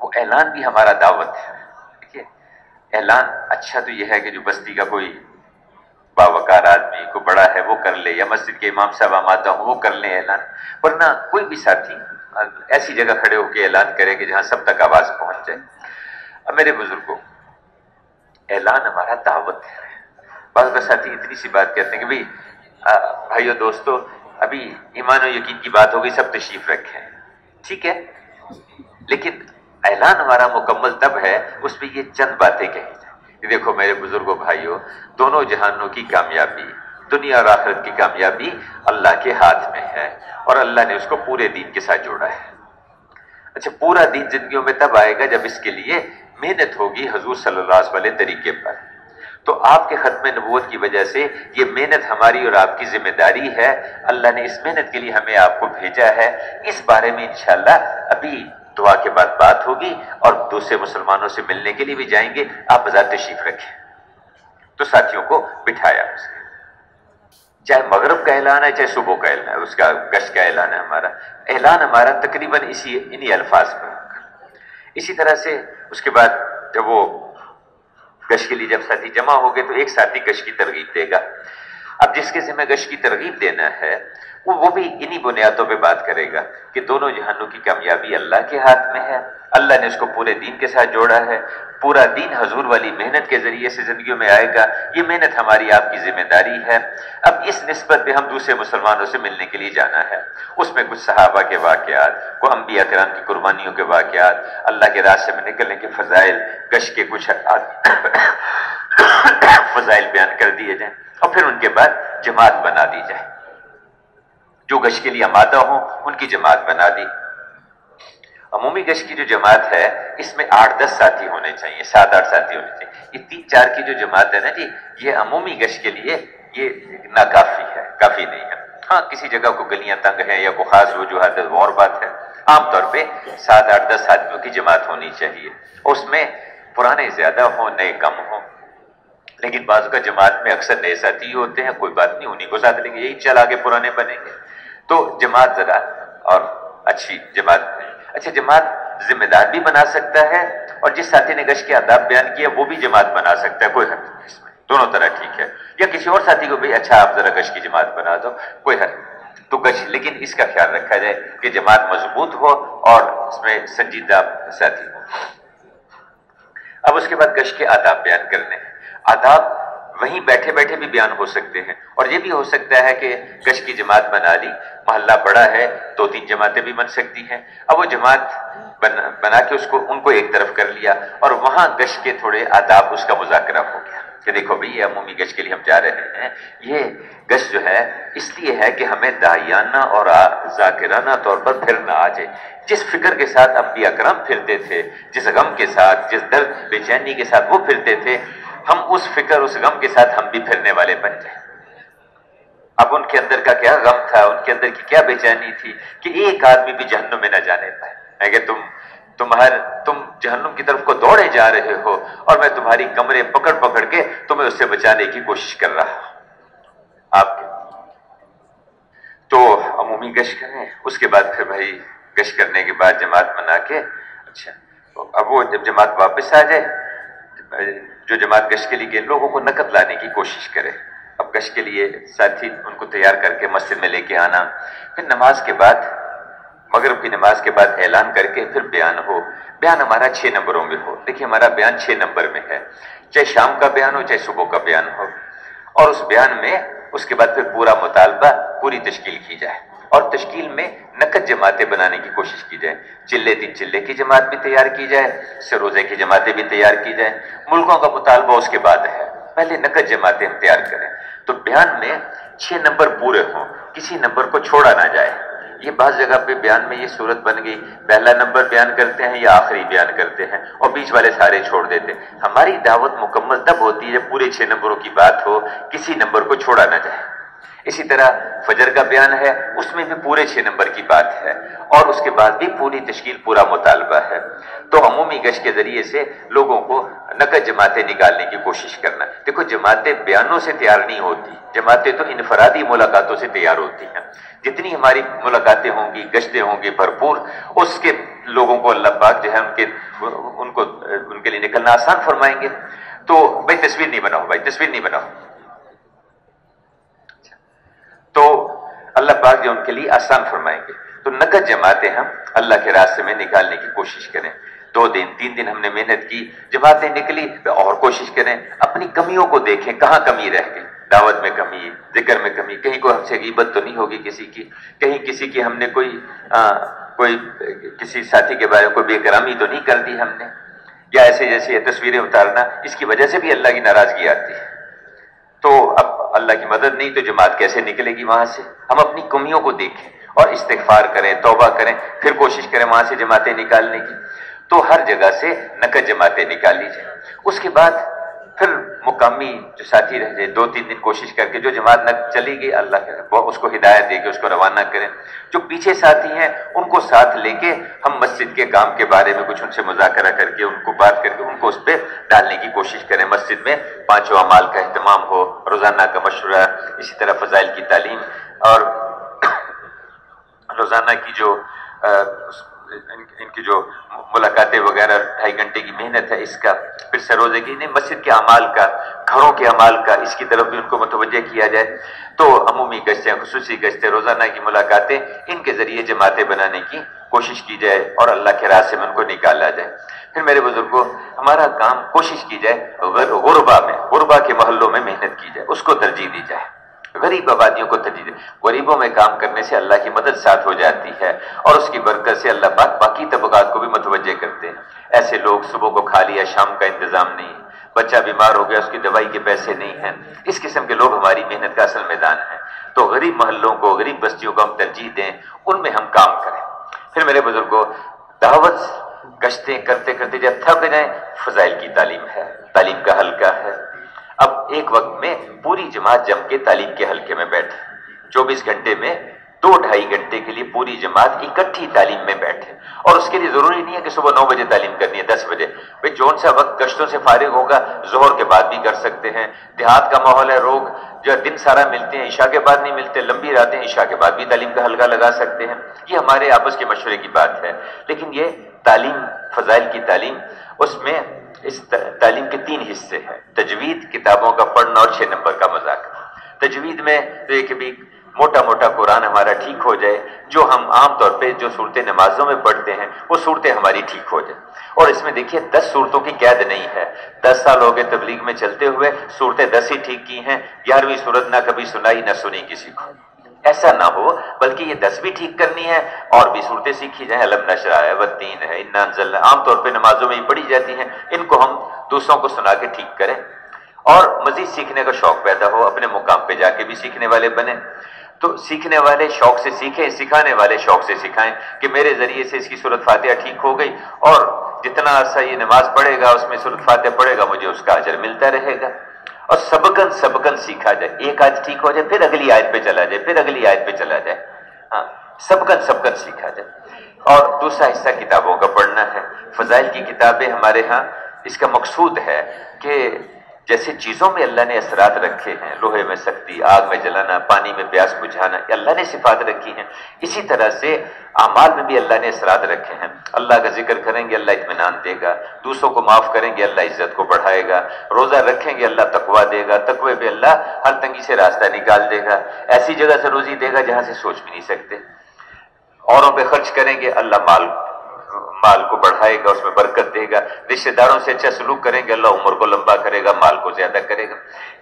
S2: وہ اعلان بھی ہمارا دعوت ہے۔ دیکھیے اعلان اچھا تو یہ ہے کہ جو بستی کا کوئی باوقار آدمی کو بڑا ہے وہ کر لے، یا مسجد کے امام صاحب آمادہ ہوں وہ کر لیں اعلان، ورنہ کوئی بھی ساتھی ایسی جگہ کھڑے ہو کے اعلان کرے کہ جہاں سب تک آواز پہنچ جائے۔ اب میرے بزرگوں، اعلان ہمارا دعوت ہے۔ بعض کا ساتھی اتنی سی بات کہتے ہیں کہ بھائیو دوستو، ابھی ایمان و یقین کی بات ہو گئی، سب تشریف رکھیں، ٹھیک ہے، لیکن اعلان ہمارا مکمل تب ہے اس پہ یہ چند باتیں کہی جائیں۔ دیکھو میرے بزرگوں بھائیوں، دونوں جہانوں کی کامیابی، دنیا اور آخرت کی کامیابی اللہ کے ہاتھ میں ہے، اور اللہ نے اس کو پورے دین کے ساتھ جوڑا ہے۔ اچھا، پورا دین زندگیوں میں تب آئے گا جب اس کے لیے محنت ہوگی حضور صلی اللہ علیہ وسلم طریقے پر۔ تو آپ کے ختم نبوت کی وجہ سے یہ محنت ہماری اور آپ کی ذمہ داری ہے، اللہ نے اس محنت کے لیے ہمیں آپ کو بھیجا ہے۔ اس بارے میں انشاءاللہ ابھی دعا کے بعد بات ہوگی، اور دوسرے مسلمانوں سے ملنے کے لیے بھی جائیں گے، آپ بازار تشریف رکھیں۔ تو ساتھیوں کو بٹھایا، اس کے چاہے مغرب کا اعلان ہے چاہے صبح کا اعلان ہے، اس کا گشت کا اعلان ہے، ہمارا اعلان ہمارا تقریباً انہی الفاظ پر ہوگا۔ اسی طرح سے اس کے بعد جب وہ گشت کے لیے جب ساتھی جمع ہو گئے تو ایک ساتھی گشت کی ترغیب دے گا۔ اب جس کے ذمہ گشت کی ترغیب دینا ہے وہ بھی انہی بنیادوں پہ بات کرے گا کہ دونوں جہانوں کی کامیابی اللہ کے ہاتھ میں ہے، اللہ نے اس کو پورے دین کے ساتھ جوڑا ہے، پورا دین حضور والی محنت کے ذریعے سے زندگیوں میں آئے گا، یہ محنت ہماری آپ کی ذمہ داری ہے۔ اب اس نسبت پہ ہم دوسرے مسلمانوں سے ملنے کے لیے جانا ہے، اس میں کچھ صحابہ کے واقعات، کوئی انبیاء کرام کی قربانیوں کے واقعات، اللہ کے راستے میں نکلنے کے فضائل، گشت کے کچھ فضائل بیان کر دیے جائیں، اور پھر ان کے بعد جماعت بنا دی جائے۔ جو گشت کے لیے آمادہ ہوں ان کی جماعت بنا دی۔ عمومی گشت کی جو جماعت ہے اس میں 8-10 ساتھی ہونے چاہیے، 7-8 ساتھی ہونے چاہیے۔ یہ 3-4 کی جو جماعت ہے نا جی، یہ عمومی گشت کے لیے یہ ناکافی ہے، کافی نہیں ہے۔ ہاں کسی جگہ کو گلیاں تنگ ہیں یا کوئی خاص وجوہات ہے وہ اور بات ہے، عام طور پہ 7-8-10 ساتھیوں کی جماعت ہونی چاہیے، اس میں پرانے زیادہ ہوں نئے کم ہوں۔ لیکن بعض کا جماعت میں اکثر نئے ساتھی ہوتے ہیں، کوئی بات نہیں، انہیں کو ساتھ لیں گے، یہی چل آگے پرانے بنیں گے۔ تو جماعت ذرا اور اچھی جماعت، اچھا جماعت ذمہ دار بھی بنا سکتا ہے، اور جس ساتھی نے گشت کے آداب بیان کیا وہ بھی جماعت بنا سکتا ہے، کوئی حرج نہیں اس میں، دونوں طرح ٹھیک ہے۔ یا کسی اور ساتھی کو بھی اچھا آپ ذرا گشت کی جماعت بنا دو، کوئی حرج نہیں۔ تو گشت، لیکن اس کا خیال رکھا جائے کہ جماعت مضبوط ہو اور اس میں سنجیدہ ساتھی ہو۔ اب اس کے بعد گشت کے آداب بیان کرنے ہیں۔ آداب وہیں بیٹھے بیٹھے بھی بیان ہو سکتے ہیں، اور یہ بھی ہو سکتا ہے کہ گشت کی جماعت بنا لی، محلہ بڑا ہے 2-3 جماعتیں بھی بن سکتی ہیں، اب وہ جماعت بنا کے ان کو ایک طرف کر لیا، اور وہاں گشت کے تھوڑے آداب اس کا مذاکرہ ہو گیا کہ دیکھو بھئی یہ عمومی گشت کے لیے ہم جا رہے ہیں، یہ گشت جو ہے اس لیے ہے کہ ہمیں داعیانہ اور ذاکرانہ طور پر پھرنا آ جائے۔ جس فکر کے ساتھ انبیاء کرام پھرتے تھے، جس غم کے ساتھ، جس درد بے چینی کے ساتھ وہ پھرتے تھے، ہم اس فکر اس غم کے ساتھ ہم بھی پھرنے والے بن جائیں۔ اب ان کے اندر کا کیا غم تھا، ان کے اندر کی کیا بے چینی تھی کہ ایک آدمی بھی جہنم میں نہ جانے پائے، ہے کہ تم جہنم کی طرف کو دوڑے جا رہے ہو اور میں تمہاری کمرے پکڑ پکڑ کے تمہیں اس سے بچانے کی کوشش کر رہا ہوں۔ آپ کے تو عمومی گشت کریں، اس کے بعد پھر بھائی گشت کرنے کے بعد جماعت بنا کے، اچھا اب وہ جب جماعت واپس آ جائے، جو جماعت گشت کے لیے گئے لوگوں کو نقد لانے کی کوشش کرے. اب گشت کے لیے ساتھی ان کو تیار کر کے مسجد میں لے کے آنا، پھر نماز کے بعد، مغرب کی نماز کے بعد اعلان کر کے پھر بیان ہو. بیان ہمارا 6 نمبروں میں ہو. دیکھیے ہمارا بیان 6 نمبر میں ہے، چاہے شام کا بیان ہو چاہے صبح کا بیان ہو. اور اس بیان میں اس کے بعد پھر پورا مطالبہ، پوری تشکیل کی جائے، اور تشکیل میں نقد جماعتیں بنانے کی کوشش کی جائے. چلے 3 چلے کی جماعت بھی تیار کی جائے، سروزے کی جماعتیں بھی تیار کی جائیں. ملکوں کا مطالبہ اس کے بعد ہے، پہلے نقد جماعتیں ہم تیار کریں. تو بیان میں 6 نمبر پورے ہوں، کسی نمبر کو چھوڑا نہ جائے. یہ بعض جگہ پہ بیان میں یہ صورت بن گئی، پہلا نمبر بیان کرتے ہیں یا آخری بیان کرتے ہیں اور بیچ والے سارے چھوڑ دیتے ہیں. ہماری دعوت مکمل تب ہوتی ہے جب پورے 6 نمبروں کی بات ہو، کسی نمبر کو چھوڑا نہ جائے. اسی طرح فجر کا بیان ہے، اس میں بھی پورے 6 نمبر کی بات ہے، اور اس کے بعد بھی پوری تشکیل، پورا مطالبہ ہے. تو عمومی گشت کے ذریعے سے لوگوں کو نقد جماعتیں نکالنے کی کوشش کرنا. دیکھو جماعتیں بیانوں سے تیار نہیں ہوتی، جماعتیں تو انفرادی ملاقاتوں سے تیار ہوتی ہیں. جتنی ہماری ملاقاتیں ہوں گی، گشتیں ہوں گی بھرپور، اس کے لوگوں کو اللہ پاک جو ہے ان کے لیے نکلنا آسان فرمائیں گے. تو بھائی تصویر نہیں بناؤ، بھائی تصویر نہیں بناؤ. تو اللہ پاک جو ان کے لیے آسان فرمائیں گے. تو نقد جماعتیں ہم اللہ کے راستے میں نکالنے کی کوشش کریں. 2 دن 3 دن ہم نے محنت کی، جماعتیں نکلی، اور کوشش کریں اپنی کمیوں کو دیکھیں، کہاں کمی رہ گئی. دعوت میں کمی، ذکر میں کمی، کہیں کوئی ہم سے غیبت تو نہیں ہوگی کسی کی، کہیں کسی کی ہم نے کوئی کسی ساتھی کے بارے میں کوئی بے کرمی تو نہیں کر دی ہم نے، یا ایسے جیسے یہ تصویریں اتارنا، اس کی وجہ سے بھی اللہ کی ناراضگی آتی ہے. تو اب اللہ کی مدد نہیں تو جماعت کیسے نکلے گی وہاں سے؟ ہم اپنی کمیوں کو دیکھیں اور استغفار کریں، توبہ کریں، پھر کوشش کریں وہاں سے جماعتیں نکالنے کی. تو ہر جگہ سے نقد جماعتیں نکال لی جائیں. اس کے بعد پھر مقامی جو ساتھی رہ جائے 2-3 دن کوشش کر کے، جو جماعت نہ چلی گئی اللہ کے اس کو ہدایت دے کے اس کو روانہ کریں. جو پیچھے ساتھی ہیں ان کو ساتھ لے کے ہم مسجد کے کام کے بارے میں کچھ ان سے مذاکرہ کر کے، ان کو بات کر کے ان کو اس پہ ڈالنے کی کوشش کریں. مسجد میں 5 اعمال کا اہتمام ہو، روزانہ کا مشورہ، اسی طرح فضائل کی تعلیم، اور روزانہ کی جو ان کی جو ملاقاتیں وغیرہ 2.5 گھنٹے کی محنت ہے، اس کا پھر سروزے کی نہیں، مسجد کے اعمال کا، گھروں کے اعمال کا، اس کی طرف بھی ان کو متوجہ کیا جائے. تو عمومی گشتیں، خصوصی گشتیں، روزانہ کی ملاقاتیں، ان کے ذریعے جماعتیں بنانے کی کوشش کی جائے اور اللہ کے راستے میں ان کو نکالا جائے. پھر میرے بزرگوں، ہمارا کام کوشش کی جائے غربا کے محلوں میں محنت کی جائے، اس کو ترجیح دی جائے، غریب آبادیوں کو ترجیح دے. غریبوں میں کام کرنے سے اللہ کی مدد ساتھ ہو جاتی ہے، اور اس کی برکت سے اللہ پاک باقی طبقات کو بھی متوجہ کرتے ہیں. ایسے لوگ صبح کو کھا لیا، شام کا انتظام نہیں، بچہ بیمار ہو گیا، اس کی دوائی کے پیسے نہیں ہیں، اس قسم کے لوگ ہماری محنت کا اصل میدان ہیں. تو غریب محلوں کو، غریب بستیوں کو ہم ترجیح دیں، ان میں ہم کام کریں. پھر میرے بزرگوں، دعوت گشتیں کرتے کرتے جب تھک جائیں، فضائل کی تعلیم ہے، تعلیم کا حلقہ ہے. اب ایک وقت میں پوری جماعت جم کے تعلیم کے حلقے میں بیٹھے، 24 گھنٹے میں 2-2.5 گھنٹے کے لیے پوری جماعت اکٹھی تعلیم میں بیٹھے. اور اس کے لیے ضروری نہیں ہے کہ صبح 9 بجے تعلیم کرنی ہے، 10 بجے. بھئی جون سا وقت گشتوں سے فارغ ہوگا، ظہر کے بعد بھی کر سکتے ہیں. دیہات کا ماحول ہے، لوگ جو دن سارا ملتے ہیں، عشاء کے بعد نہیں ملتے، لمبی راتیں، عشاء کے بعد بھی تعلیم کا حلقہ لگا سکتے ہیں. یہ ہمارے آپس کے مشورے کی بات ہے. لیکن یہ تعلیم، فضائل کی تعلیم، اس میں اس تعلیم کے 3 حصے ہیں. تجوید، کتابوں کا پڑھنا، اور 6 نمبر کا مذاکرہ. تجوید میں تو یہ کہ بھی موٹا موٹا قرآن ہمارا ٹھیک ہو جائے، جو ہم عام طور پہ جو صورتیں نمازوں میں پڑھتے ہیں وہ صورتیں ہماری ٹھیک ہو جائیں. اور اس میں دیکھیے 10 صورتوں کی قید نہیں ہے. 10 سال ہو گئے تبلیغ میں چلتے ہوئے، صورتیں 10 ہی ٹھیک کی ہیں، 11ویں صورت نہ کبھی سنائی نہ سنی کسی کو. ایسا نہ ہو، بلکہ یہ 10 بھی ٹھیک کرنی ہے اور بھی صورتیں سیکھی جائیں. علم نشرہ ہے، والتین ہے، انا انزلنا، عام طور پہ نمازوں میں ہی پڑھی جاتی ہیں. ان کو ہم دوسروں کو سنا کے ٹھیک کریں اور مزید سیکھنے کا شوق پیدا ہو، اپنے مقام پہ جا کے بھی سیکھنے والے بنیں. تو سیکھنے والے شوق سے سیکھیں، سکھانے والے شوق سے سکھائیں کہ میرے ذریعے سے اس کی سورۃ فاتحہ ٹھیک ہو گئی، اور جتنا عرصہ یہ نماز پڑھے گا، اس میں سورۃ فاتحہ پڑھے گا، مجھے اس کا اجر ملتا رہے گا. اور سبقن سیکھا جائے. ایک آیت ٹھیک ہو جائے، پھر اگلی آیت پہ چلا جائے، پھر اگلی آیت پہ چلا جائے. ہاں، سبقن سیکھا جائے. اور دوسرا حصہ کتابوں کا پڑھنا ہے. فضائل کی کتابیں ہمارے ہاں اس کا مقصود ہے کہ جیسے چیزوں میں اللہ نے اثرات رکھے ہیں، لوہے میں سختی، آگ میں جلانا، پانی میں پیاس بجھانا، یہ اللہ نے صفات رکھی ہیں، اسی طرح سے اعمال میں بھی اللہ نے اثرات رکھے ہیں۔ اللہ کا ذکر کریں گے اللہ اطمینان دے گا، دوسروں کو معاف کریں گے اللہ عزت کو بڑھائے گا، روزہ رکھیں گے اللہ تقویٰ دے گا، تقوی پہ اللہ ہر تنگی سے راستہ نکال دے گا، ایسی جگہ سے روزی دے گا جہاں سے سوچ بھی نہیں سکتے۔ اوروں پہ خرچ کریں گے اللہ مال کو بڑھائے گا، اس میں برکت دے گا، رشتہ داروں سے اچھا سلوک کریں گے اللہ عمر کو لمبا کرے گا، مال کو زیادہ کرے گا۔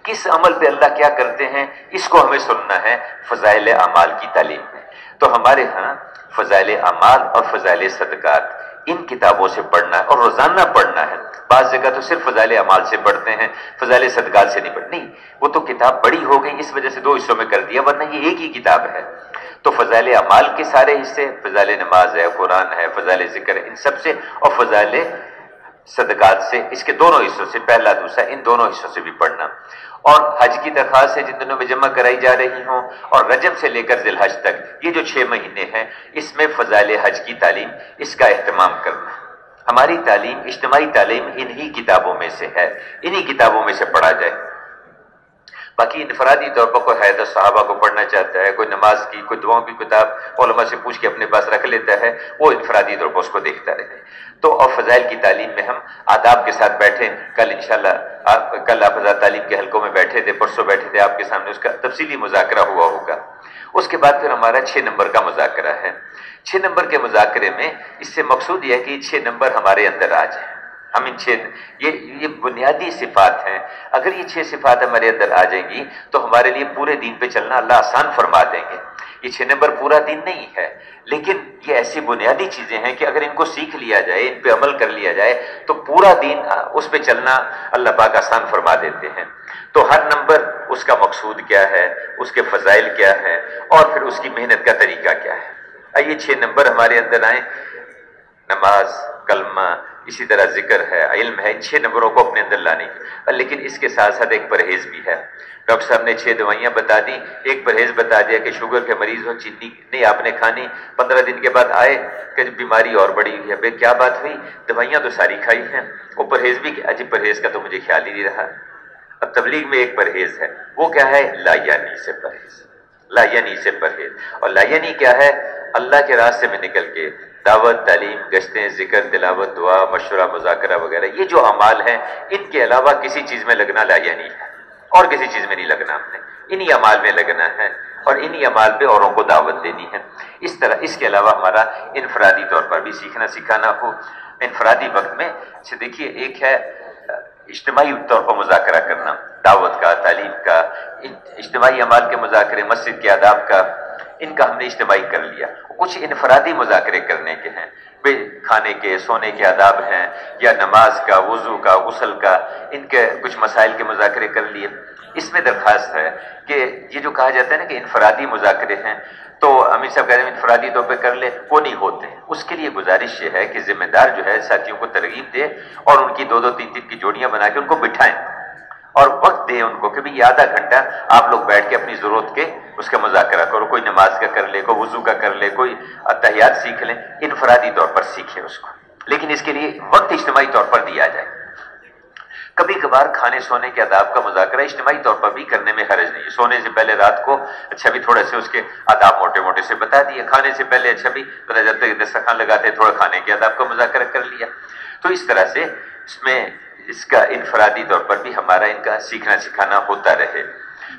S2: کس عمل پہ اللہ کیا کرتے ہیں اس کو ہمیں سننا ہے فضائل اعمال کی تعلیم میں۔ تو ہمارے ہاں فضائل اعمال اور فضائل صدقات ان کتابوں سے پڑھنا ہے اور روزانہ پڑھنا ہے۔ بعض جگہ تو صرف فضائل اعمال سے پڑھتے ہیں، فضائل صدقات سے نہیں پڑھتے، نہیں، وہ تو کتاب بڑی ہو گئی اس وجہ سے 2 حصوں میں کر دیا، ورنہ یہ ایک ہی کتاب ہے۔ تو فضائل اعمال کے سارے حصے، فضائل نماز ہے، قرآن ہے، فضائل ذکر ہے، ان سب سے، اور فضائل صدقات سے، اس کے دونوں حصوں سے، پہلا دوسرا، ان دونوں حصوں سے بھی پڑھنا۔ اور حج کی درخواست ہے جن دنوں میں جمع کرائی جا رہی ہوں، اور رجب سے لے کر ذی الحج تک یہ جو 6 مہینے ہیں اس میں فضائل حج کی تعلیم، اس کا اہتمام کرنا۔ ہماری تعلیم، اجتماعی تعلیم انہی کتابوں میں سے ہے، انہی کتابوں میں سے پڑھا جائے۔ باقی انفرادی طور پر کوئی حیات الصحابہ کو پڑھنا چاہتا ہے، کوئی نماز کی، کوئی دعاؤں کی کتاب علماء سے پوچھ کے اپنے پاس رکھ لیتا ہے، وہ انفرادی طور پر اس کو دیکھتا رہے۔ تو اور فضائل کی تعلیم میں ہم آداب کے ساتھ بیٹھے، کل انشاءاللہ کل آپ حضرات تعلیم کے حلقوں میں بیٹھے تھے، پرسوں بیٹھے تھے، آپ کے سامنے اس کا تفصیلی مذاکرہ ہوا ہوگا۔ اس کے بعد پھر ہمارا 6 نمبر کا مذاکرہ ہے۔ 6 نمبر کے مذاکرے میں اس سے مقصود یہ ہے کہ یہ 6 نمبر ہمارے اندر آ جائیں۔ ہم ان 6 یہ بنیادی صفات ہیں، اگر یہ 6 صفات ہمارے اندر آ جائیں گی تو ہمارے لیے پورے دین پہ چلنا اللہ آسان فرما دیں گے۔ یہ 6 نمبر پورا دین نہیں ہے، لیکن یہ ایسی بنیادی چیزیں ہیں کہ اگر ان کو سیکھ لیا جائے، ان پہ عمل کر لیا جائے تو پورا دین اس پہ چلنا اللہ پاک آسان فرما دیتے ہیں۔ تو ہر نمبر اس کا مقصود کیا ہے، اس کے فضائل کیا ہے، اور پھر اس کی محنت کا طریقہ کیا ہے۔ آئیے 6 نمبر ہمارے اندر آئیں۔ نماز، کلمہ، اسی طرح ذکر ہے، علم ہے، ان 6 نمبروں کو اپنے اندر لانے کی، لیکن اس کے ساتھ ساتھ ایک پرہیز بھی ہے۔ ڈاکٹر صاحب نے 6 دوائیاں بتا دی، ایک پرہیز بتا دیا کہ شوگر کے مریض ہو، چینی نہیں آپ نے کھانی، 15 دن کے بعد آئے کہ بیماری اور بڑی ہوئی ہے۔ بھئی کیا بات ہوئی؟ دوائیاں تو ساری کھائی ہیں، وہ پرہیز بھی کیا؟ عجیب پرہیز کا تو مجھے خیال ہی نہیں رہا۔ اب تبلیغ میں ایک پرہیز ہے، وہ کیا ہے؟ لا یعنی سے پرہیز، لا یعنی سے پرہیز۔ اور لا یعنی کیا ہے؟ اللہ کے راستے میں نکل کے دعوت، تعلیم، گشتیں، ذکر، تلاوت، دعا، مشورہ، مذاکرہ وغیرہ، یہ جو اعمال ہیں ان کے علاوہ کسی چیز میں لگنا لا یعنی ہے، اور کسی چیز میں نہیں لگنا ہم نے، انہی اعمال میں لگنا ہے اور انہی اعمال پہ اوروں کو دعوت دینی ہے۔ اس طرح اس کے علاوہ ہمارا انفرادی طور پر بھی سیکھنا سکھانا ہو۔ انفرادی وقت میں دیکھیے، ایک ہے اجتماعی طور پر مذاکرہ کرنا، دعوت کا، تعلیم کا، اجتماعی اعمال کے مذاکرے، مسجد کے آداب کا، ان کا ہم نے اجتماعی کر لیا۔ کچھ انفرادی مذاکرے کرنے کے ہیں، کھانے کے، سونے کے آداب ہیں، یا نماز کا، وضو کا، غسل کا، ان کے کچھ مسائل کے مذاکرے کر لیے۔ اس میں درخواست ہے کہ یہ جو کہا جاتا ہے نا کہ انفرادی مذاکرے ہیں، تو امیر صاحب کہہ رہے ہیں انفرادی طور پہ کر لے، وہ نہیں ہوتے۔ اس کے لیے گزارش یہ ہے کہ ذمہ دار جو ہے ساتھیوں کو ترغیب دے اور ان کی 2-2 3-3 کی جوڑیاں بنا کے ان کو بٹھائیں اور وقت دیں ان کو کہ بھی آدھا گھنٹہ آپ لوگ بیٹھ کے اپنی ضرورت کے اس کا مذاکرہ کرو، کوئی نماز کا کر لے، کوئی وضو کا کر لے، کوئی تحیات سیکھ لیں، انفرادی طور پر سیکھیں اس کو، لیکن اس کے لیے وقت اجتماعی طور پر دیا جائے۔ کبھی کبھار کھانے سونے کے آداب کا مذاکرہ اجتماعی طور پر بھی کرنے میں حرج نہیں ہے۔ سونے سے پہلے رات کو اچھا بھی تھوڑے سے اس کے آداب موٹے موٹے سے بتا دیے، کھانے سے پہلے اچھا بھی جب تک دسترخوان لگاتے تھوڑا کھانے کے آداب کا مذاکرہ کر لیا۔ تو اس طرح سے اس میں اس کا انفرادی طور پر بھی ہمارا ان کا سیکھنا سکھانا ہوتا رہے۔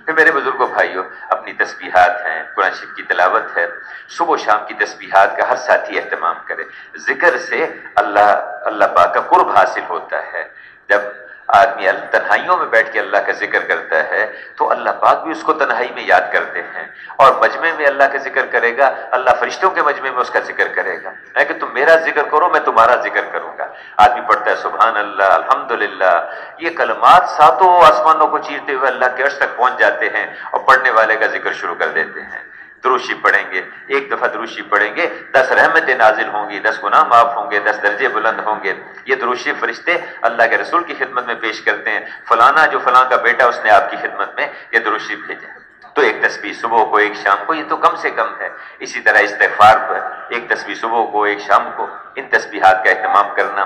S2: پھر میرے بزرگوں بھائیوں، اپنی تسبیحات ہیں، قرآن شریف کی تلاوت ہے، صبح و شام کی تسبیحات کا ہر ساتھی اہتمام کرے۔ ذکر سے اللہ پاک کا قرب حاصل ہوتا ہے۔ جب آدمی تنہائیوں میں بیٹھ کے اللہ کا ذکر کرتا ہے تو اللہ پاک بھی اس کو تنہائی میں یاد کرتے ہیں، اور مجمع میں اللہ کا ذکر کرے گا، اللہ فرشتوں کے مجمع میں اس کا ذکر کرے گا، ہے کہ تم میرا ذکر کرو میں تمہارا ذکر کروں گا۔ آدمی پڑھتا ہے سبحان اللہ، الحمدللہ، یہ کلمات 7 آسمانوں کو چیرتے ہوئے اللہ کے عرش تک پہنچ جاتے ہیں، اور پڑھنے والے کا ذکر شروع کر دیتے ہیں۔ دروشی پڑھیں گے، ایک دفعہ دروشی پڑھیں گے، 10 رحمتیں نازل ہوں گی، 10 گناہ معاف ہوں گے، 10 درجے بلند ہوں گے۔ یہ دروشی فرشتے اللہ کے رسول کی خدمت میں پیش کرتے ہیں، فلانا جو فلاں کا بیٹا اس نے آپ کی خدمت میں یہ دروشی بھیجا۔ تو ایک تسبیح صبح کو، ایک شام کو، یہ تو کم سے کم ہے۔ اسی طرح استغفار پر ایک تسبیح صبح کو، ایک شام کو، ان تسبیحات کا اہتمام کرنا،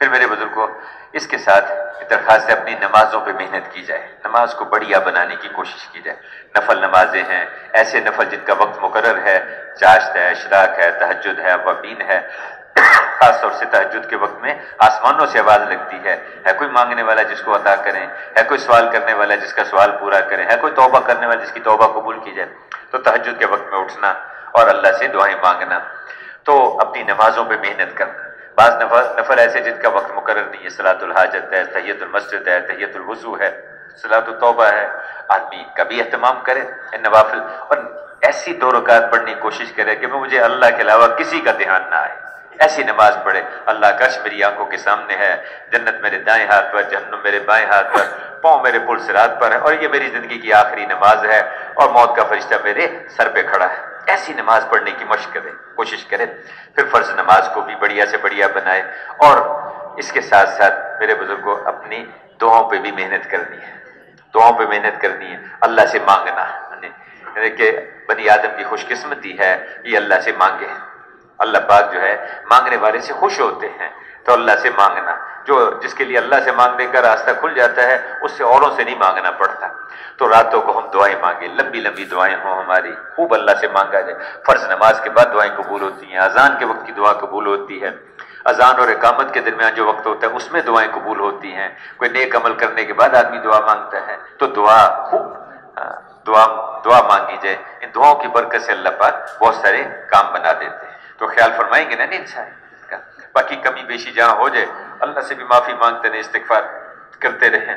S2: پھر میرے بزرگوں اس کے ساتھ درخواست ہے اپنی نمازوں پہ محنت کی جائے، نماز کو بڑھیا بنانے کی کوشش کی جائے۔ نفل نمازیں ہیں، ایسے نفل جن کا وقت مقرر ہے، چاشت ہے، اشراق ہے، تہجد ہے، اوابین ہے۔ خاص طور سے تہجد کے وقت میں آسمانوں سے آواز لگتی ہے کوئی مانگنے والا جس کو عطا کریں، ہے کوئی سوال کرنے والا جس کا سوال پورا کریں، ہے کوئی توبہ کرنے والا جس کی توبہ قبول کی جائے۔ تو تہجد کے وقت میں اٹھنا اور اللہ سے دعائیں مانگنا، تو اپنی نمازوں پہ محنت کرنا۔ بعض نفل ایسے جن کا وقت مقرر نہیں ہے، صلاۃ الحاجت ہے، تحیۃ المسجد ہے، تحیۃ الوضو ہے، صلاۃ التوبہ ہے، آدمی کبھی اہتمام کرے ان نوافل، اور ایسی 2 رکعت پڑھنے کی کوشش کرے کہ مجھے اللہ کے علاوہ کسی کا دھیان نہ آئے، ایسی نماز پڑھے اللہ کا عرش میری آنکھوں کے سامنے ہے، جنت میرے دائیں ہاتھ پر، جہنم میرے بائیں ہاتھ پر، پاؤں میرے پل صراط پر ہے، اور یہ میری زندگی کی آخری نماز ہے اور موت کا فرشتہ میرے سر پہ کھڑا ہے۔ ایسی نماز پڑھنے کی مشق کرے، کوشش کرے۔ پھر فرض نماز کو بھی بڑھیا سے بڑھیا بنائے، اور اس کے ساتھ ساتھ میرے بزرگوں اپنی دعاؤں پہ بھی محنت کرنی ہے، دعاؤں پہ محنت کرنی ہے، اللہ سے مانگنا، یعنی کہ بنی آدم کی خوش قسمتی ہے یہ اللہ سے مانگے۔ اللہ پاک جو ہے مانگنے والے سے خوش ہوتے ہیں، تو اللہ سے مانگنا، جس کے لیے اللہ سے مانگنے کا راستہ کھل جاتا ہے اس سے اوروں سے نہیں مانگنا پڑتا۔ تو راتوں کو ہم دعائیں مانگیں، لمبی لمبی دعائیں ہوں ہماری، خوب اللہ سے مانگا جائے۔ فرض نماز کے بعد دعائیں قبول ہوتی ہیں، اذان کے وقت کی دعا قبول ہوتی ہے، اذان اور اقامت کے درمیان جو وقت ہوتا ہے اس میں دعائیں قبول ہوتی ہیں، کوئی نیک عمل کرنے کے بعد آدمی دعا مانگتا ہے، تو دعا مانگی جائے۔ ان دعاؤں کی برکت سے اللہ پاک بہت سارے کام بنا دیتے ہیں۔ تو خیال فرمائیں گے نا انشاء اللہ۔ باقی کمی بیشی جہاں ہو جائے اللہ سے بھی معافی مانگتے رہیں، استغفار کرتے رہیں۔